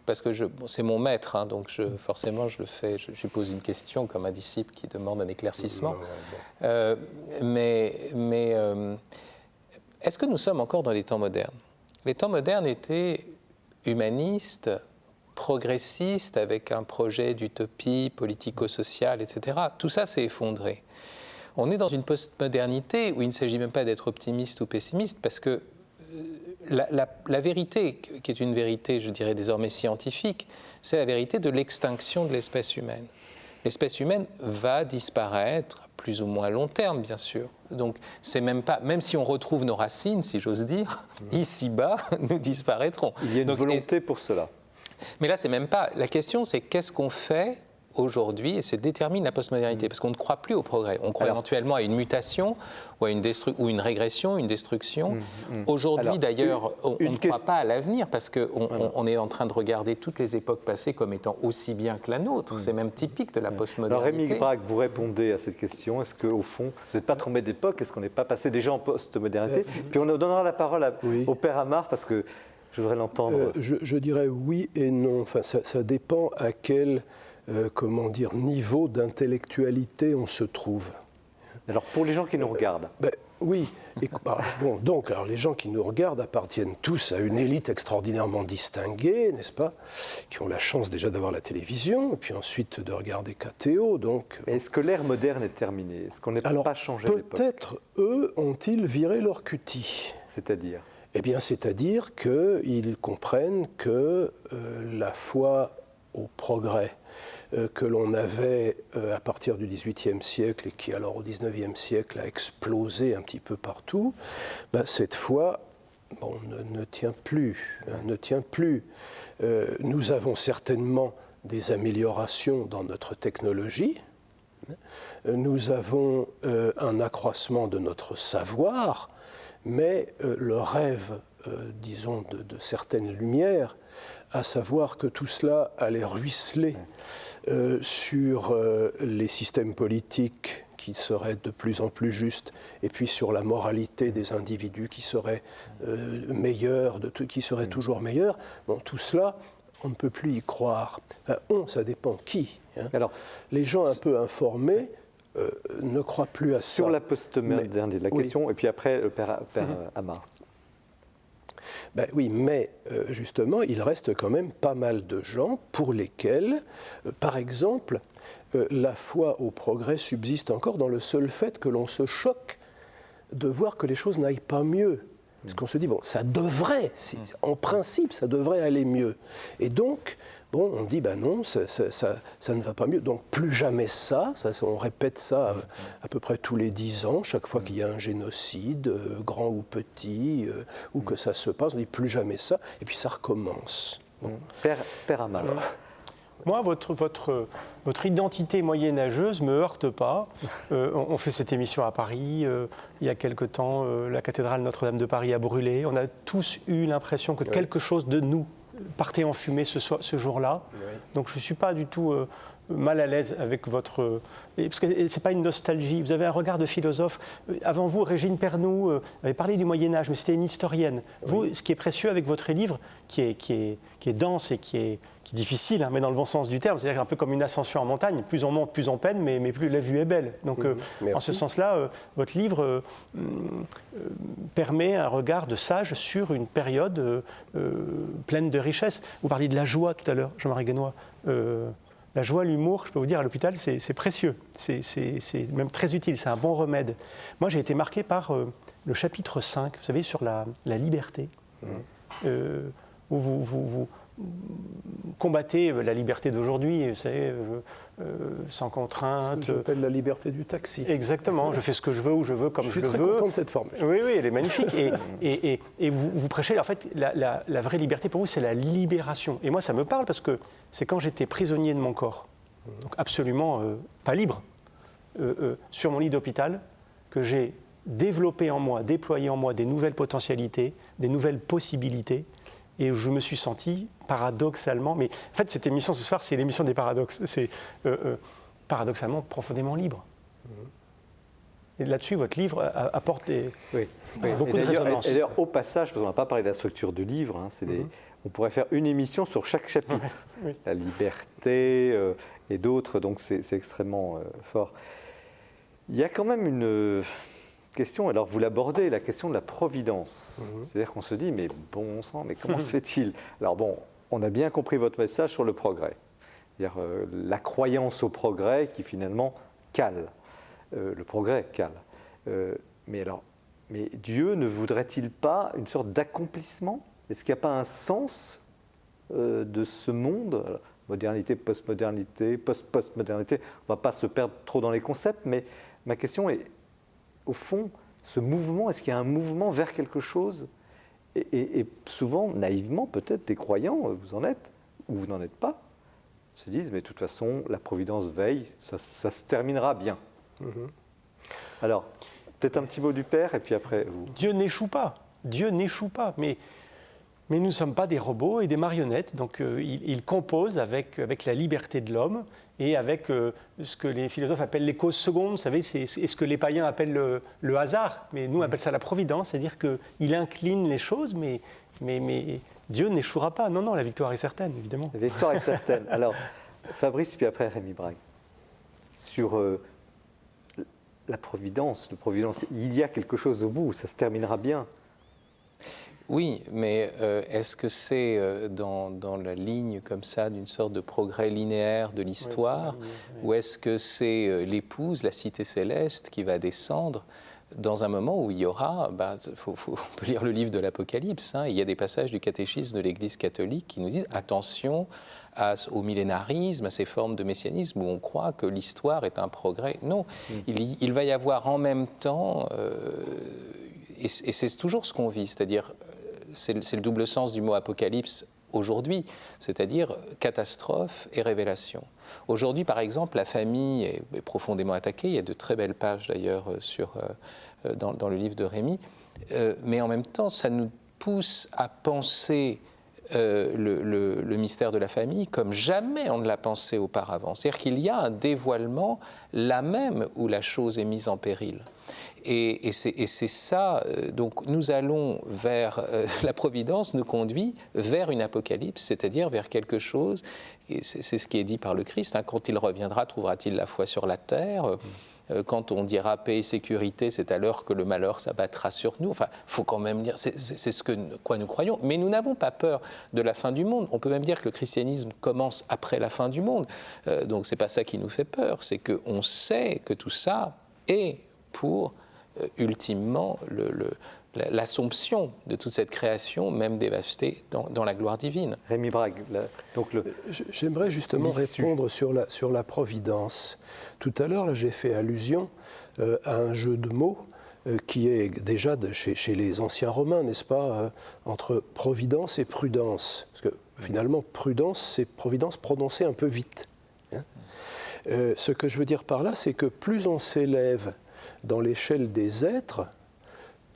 [SPEAKER 2] parce que c'est mon maître, donc forcément, je lui pose une question comme un disciple qui demande un éclaircissement. Mais est-ce que nous sommes encore dans les temps modernes? Les temps modernes étaient humanistes, progressistes, avec un projet d'utopie politico-sociale, etc. Tout ça s'est effondré. On est dans une postmodernité où il ne s'agit même pas d'être optimiste ou pessimiste, parce que la vérité, qui est une vérité, je dirais, désormais scientifique, c'est la vérité de l'extinction de l'espèce humaine. L'espèce humaine va disparaître, à plus ou moins à long terme, bien sûr. Donc, c'est même pas, même si on retrouve nos racines, si j'ose dire, ici-bas, nous disparaîtrons.
[SPEAKER 1] Il y a une volonté pour cela.
[SPEAKER 2] Mais là, c'est même pas. La question, c'est qu'est-ce qu'on fait aujourd'hui, et c'est détermine la postmodernité, parce qu'on ne croit plus au progrès. On croit éventuellement à une mutation, ou à une régression, une destruction. Aujourd'hui, d'ailleurs, on ne croit pas à l'avenir, parce qu'on est en train de regarder toutes les époques passées comme étant aussi bien que la nôtre. C'est même typique de la postmodernité.
[SPEAKER 1] Alors Rémy Braque, vous répondez à cette question. Est-ce qu'au fond, vous n'êtes pas trompé d'époque? Est-ce qu'on n'est pas passé déjà en postmodernité? Puis on donnera la parole au Père Amar, parce que je voudrais l'entendre.
[SPEAKER 3] Je dirais oui et non. Enfin, ça dépend à quel niveau d'intellectualité on se trouve.
[SPEAKER 1] Alors pour les gens qui nous regardent.
[SPEAKER 3] Oui. Donc, alors, les gens qui nous regardent appartiennent tous à une élite extraordinairement distinguée, n'est-ce pas, qui ont la chance déjà d'avoir la télévision, et puis ensuite de regarder KTO. Donc,
[SPEAKER 1] est-ce que l'ère moderne est terminée? Est-ce qu'on n'est pas changé d'époque?
[SPEAKER 3] Peut-être, eux, ont-ils viré leur cutie?
[SPEAKER 1] C'est-à-dire?
[SPEAKER 3] Eh bien, c'est-à-dire qu'ils comprennent que la foi au progrès que l'on avait à partir du XVIIIe siècle et qui alors au XIXe siècle a explosé un petit peu partout, cette foi ne tient plus. Nous avons certainement des améliorations dans notre technologie. Nous avons un accroissement de notre savoir, mais le rêve, disons, de certaines lumières, à savoir que tout cela allait ruisseler sur les systèmes politiques qui seraient de plus en plus justes, et puis sur la moralité des individus qui serait meilleure, qui serait toujours meilleure. Tout cela, on ne peut plus y croire. Ça dépend qui.
[SPEAKER 1] Alors,
[SPEAKER 3] les gens un peu informés ne croient plus à ça.
[SPEAKER 1] Sur la postmodernité de la question, et puis après, le père Amar.
[SPEAKER 3] Oui, mais justement, il reste quand même pas mal de gens pour lesquels, par exemple, la foi au progrès subsiste encore dans le seul fait que l'on se choque de voir que les choses n'aillent pas mieux. Parce qu'on se dit, ça devrait, en principe, ça devrait aller mieux. Et donc, on dit, non, ça ne va pas mieux. Donc, plus jamais ça, on répète ça à peu près tous les 10 ans, chaque fois qu'il y a un génocide, grand ou petit, ou que ça se passe, on dit plus jamais ça, et puis ça recommence.
[SPEAKER 1] Père Amal.
[SPEAKER 5] Moi, votre identité moyenâgeuse ne me heurte pas. On fait cette émission à Paris. Il y a quelque temps, la cathédrale Notre-Dame de Paris a brûlé. On a tous eu l'impression que quelque chose de nous partait en fumée ce jour-là. Oui. Donc je ne suis pas du tout mal à l'aise avec votre... Parce que ce n'est pas une nostalgie. Vous avez un regard de philosophe. Avant vous, Régine Pernoud avait parlé du Moyen-Âge, mais c'était une historienne. Oui. Vous, ce qui est précieux avec votre livre, qui est dense et qui est difficile, mais dans le bon sens du terme, c'est-à-dire un peu comme une ascension en montagne, plus on monte, plus on peine, mais plus la vue est belle. Donc en ce sens-là, votre livre permet un regard de sage sur une période pleine de richesse. Vous parliez de la joie tout à l'heure, Jean-Marie Guénois. La joie, l'humour, je peux vous dire, à l'hôpital, c'est précieux, c'est même très utile, c'est un bon remède. Moi, j'ai été marqué par le chapitre 5, vous savez, sur la liberté, où vous combattez la liberté d'aujourd'hui, vous savez, sans contrainte.
[SPEAKER 3] Ce que j'appelle la liberté du taxi.
[SPEAKER 5] Exactement, je fais ce que je veux, où je veux, comme je le veux.
[SPEAKER 3] Je suis très content de cette formule.
[SPEAKER 5] Oui, elle est magnifique. Et vous prêchez, en fait, la vraie liberté pour vous, c'est la libération. Et moi, ça me parle parce que c'est quand j'étais prisonnier de mon corps, donc absolument pas libre, sur mon lit d'hôpital, que j'ai développé en moi, déployé en moi des nouvelles potentialités, des nouvelles possibilités. Et je me suis senti paradoxalement, mais en fait cette émission ce soir c'est l'émission des paradoxes, c'est paradoxalement profondément libre. Et là-dessus votre livre apporte beaucoup de résonance.
[SPEAKER 1] Et d'ailleurs au passage, parce qu'on n'a pas parlé de la structure du livre, on pourrait faire une émission sur chaque chapitre, la liberté et d'autres, donc c'est extrêmement fort. Il y a quand même une... question, alors vous l'abordez, la question de la providence. C'est-à-dire qu'on se dit, mais bon sang, mais comment se fait-il? Alors on a bien compris votre message sur le progrès. C'est-à-dire la croyance au progrès qui finalement cale. Le progrès cale. Mais Dieu ne voudrait-il pas une sorte d'accomplissement? Est-ce qu'il n'y a pas un sens de ce monde? Alors, modernité, postmodernité, post-postmodernité, on ne va pas se perdre trop dans les concepts, mais ma question est, au fond, ce mouvement, est-ce qu'il y a un mouvement vers quelque chose? Et souvent, naïvement, peut-être, des croyants, vous en êtes, ou vous n'en êtes pas, se disent, mais de toute façon, la Providence veille, ça se terminera bien. Alors, peut-être un petit mot du Père, et puis après, vous...
[SPEAKER 5] Dieu n'échoue pas, mais nous ne sommes pas des robots et des marionnettes, donc il compose avec la liberté de l'homme et avec ce que les philosophes appellent les causes secondes, vous savez, c'est ce que les païens appellent le hasard, mais nous on appelle ça la providence, c'est-à-dire qu'il incline les choses, mais Dieu n'échouera pas. Non, la victoire est certaine, évidemment.
[SPEAKER 1] La victoire est certaine. Alors, Fabrice, puis après Rémi Brague, sur la providence, il y a quelque chose au bout, ça se terminera bien.
[SPEAKER 2] Oui, mais est-ce que c'est dans la ligne comme ça d'une sorte de progrès linéaire de l'histoire, ou est-ce que c'est l'épouse, la cité céleste, qui va descendre dans un moment où il y aura, on peut lire le livre de l'Apocalypse, il y a des passages du catéchisme de l'Église catholique qui nous disent attention au millénarisme, à ces formes de messianisme où on croit que l'histoire est un progrès. Non, il va y avoir en même temps, et c'est toujours ce qu'on vit, c'est-à-dire c'est le double sens du mot apocalypse aujourd'hui, c'est-à-dire catastrophe et révélation. Aujourd'hui, par exemple, la famille est profondément attaquée. Il y a de très belles pages d'ailleurs dans le livre de Rémi. Mais en même temps, ça nous pousse à penser le mystère de la famille comme jamais on ne l'a pensé auparavant. C'est-à-dire qu'il y a un dévoilement là même où la chose est mise en péril. Et c'est ça, donc nous allons vers, la providence nous conduit vers une apocalypse, c'est-à-dire vers quelque chose, c'est ce qui est dit par le Christ, quand il reviendra, trouvera-t-il la foi sur la terre ? Quand on dira paix et sécurité, c'est alors que le malheur s'abattra sur nous. Enfin, il faut quand même dire, c'est quoi nous croyons. Mais nous n'avons pas peur de la fin du monde. On peut même dire que le christianisme commence après la fin du monde. Donc ce n'est pas ça qui nous fait peur, c'est qu'on sait que tout ça est pour ultimement l'assomption de toute cette création, même dévastée, dans la gloire divine.
[SPEAKER 1] Rémi Brague,
[SPEAKER 3] j'aimerais justement répondre sur la providence. Tout à l'heure, j'ai fait allusion à un jeu de mots qui est déjà chez les anciens Romains, n'est-ce pas, entre providence et prudence. Parce que finalement, prudence, c'est providence prononcée un peu vite. Ce que je veux dire par là, c'est que plus on s'élève dans l'échelle des êtres,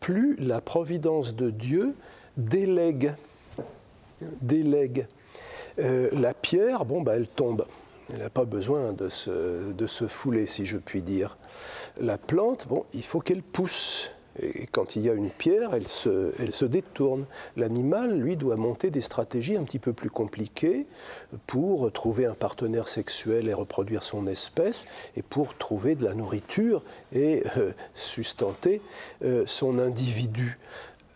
[SPEAKER 3] plus la providence de Dieu délègue. La pierre, elle tombe. Elle n'a pas besoin de se fouler, si je puis dire. La plante, il faut qu'elle pousse. Et quand il y a une pierre, elle se détourne. L'animal, lui, doit monter des stratégies un petit peu plus compliquées pour trouver un partenaire sexuel et reproduire son espèce, et pour trouver de la nourriture et sustenter son individu.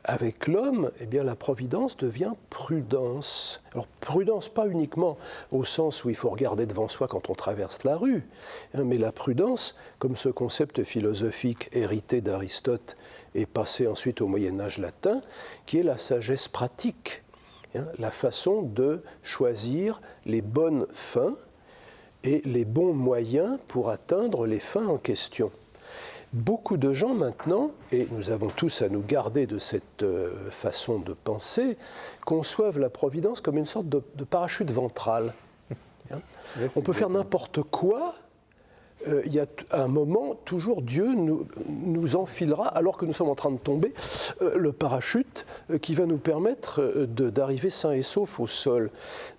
[SPEAKER 3] Avec l'homme, la providence devient prudence. Alors prudence, pas uniquement au sens où il faut regarder devant soi quand on traverse la rue, mais la prudence, comme ce concept philosophique hérité d'Aristote et passé ensuite au Moyen-Âge latin, qui est la sagesse pratique, la façon de choisir les bonnes fins et les bons moyens pour atteindre les fins en question. Beaucoup de gens maintenant, et nous avons tous à nous garder de cette façon de penser, conçoivent la providence comme une sorte de parachute ventral. On peut faire n'importe quoi, il y a un moment, toujours Dieu nous enfilera, alors que nous sommes en train de tomber, le parachute qui va nous permettre d'arriver sains et saufs au sol.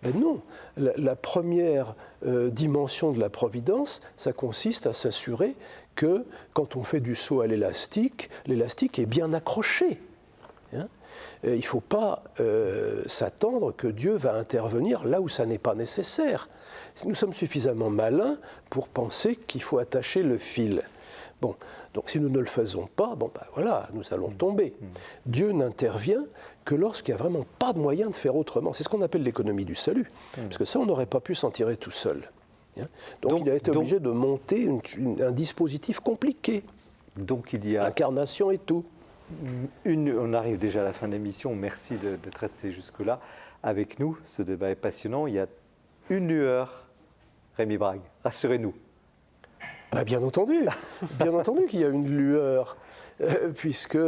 [SPEAKER 3] Mais non, la première dimension de la providence, ça consiste à s'assurer que quand on fait du saut à l'élastique est bien accroché. Il ne faut pas s'attendre que Dieu va intervenir là où ça n'est pas nécessaire. Nous sommes suffisamment malins pour penser qu'il faut attacher le fil. Bon, donc si nous ne le faisons pas, nous allons tomber. Dieu n'intervient que lorsqu'il n'y a vraiment pas de moyen de faire autrement. C'est ce qu'on appelle l'économie du salut, parce que ça, on n'aurait pas pu s'en tirer tout seul. Donc il a été obligé de monter un dispositif compliqué.
[SPEAKER 1] Donc il y a...
[SPEAKER 3] Incarnation et tout.
[SPEAKER 1] On arrive déjà à la fin de l'émission. Merci d'être resté jusque-là avec nous. Ce débat est passionnant. Il y a une lueur, Rémi Brague. Rassurez-nous.
[SPEAKER 3] Bien entendu qu'il y a une lueur. Puisque,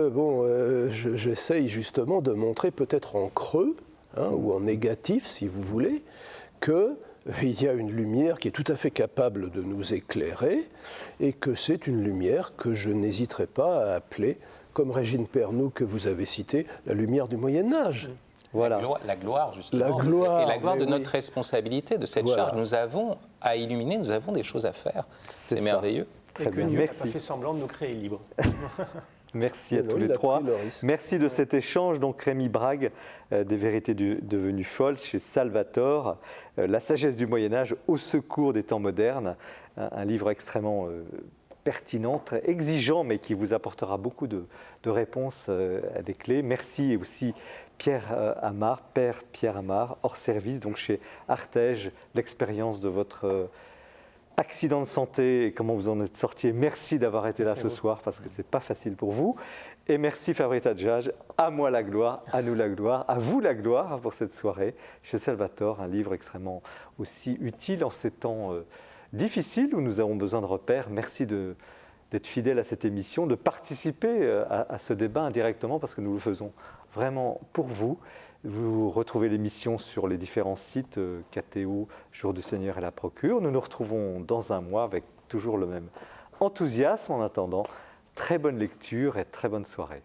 [SPEAKER 3] j'essaye justement de montrer, peut-être en creux, ou en négatif, si vous voulez, qu'il y a une lumière qui est tout à fait capable de nous éclairer, et que c'est une lumière que je n'hésiterai pas à appeler, comme Régine Pernoud que vous avez cité, la lumière du Moyen-Âge.
[SPEAKER 2] Voilà. La gloire, justement.
[SPEAKER 3] La gloire,
[SPEAKER 2] et la gloire de notre responsabilité, de cette charge. Nous avons à illuminer, nous avons des choses à faire. C'est merveilleux.
[SPEAKER 1] Très bien,
[SPEAKER 5] Dieu
[SPEAKER 1] merci.
[SPEAKER 5] n'a pas fait semblant de nous créer libres.
[SPEAKER 1] Merci à tous les trois. Merci de cet échange. Donc Rémi Brague, des vérités devenues folles chez Salvator, La sagesse du Moyen-Âge au secours des temps modernes. Un livre extrêmement pertinent, très exigeant, mais qui vous apportera beaucoup de réponses à des clés. Merci aussi Pierre Amar, Père Pierre Amar, hors service, donc chez Artege, l'expérience de votre accident de santé et comment vous en êtes sorti. Et merci d'avoir été là ce soir parce que ce n'est pas facile pour vous. Et merci Fabrice Adjage, à moi la gloire, à nous la gloire, à vous la gloire pour cette soirée chez Salvatore, un livre extrêmement aussi utile en ces temps difficiles où nous avons besoin de repères. Merci d'être fidèle à cette émission, de participer à ce débat indirectement parce que nous le faisons vraiment pour vous. Vous retrouvez l'émission sur les différents sites KTO, Jour du Seigneur et la Procure. Nous nous retrouvons dans un mois avec toujours le même enthousiasme. En attendant, très bonne lecture et très bonne soirée.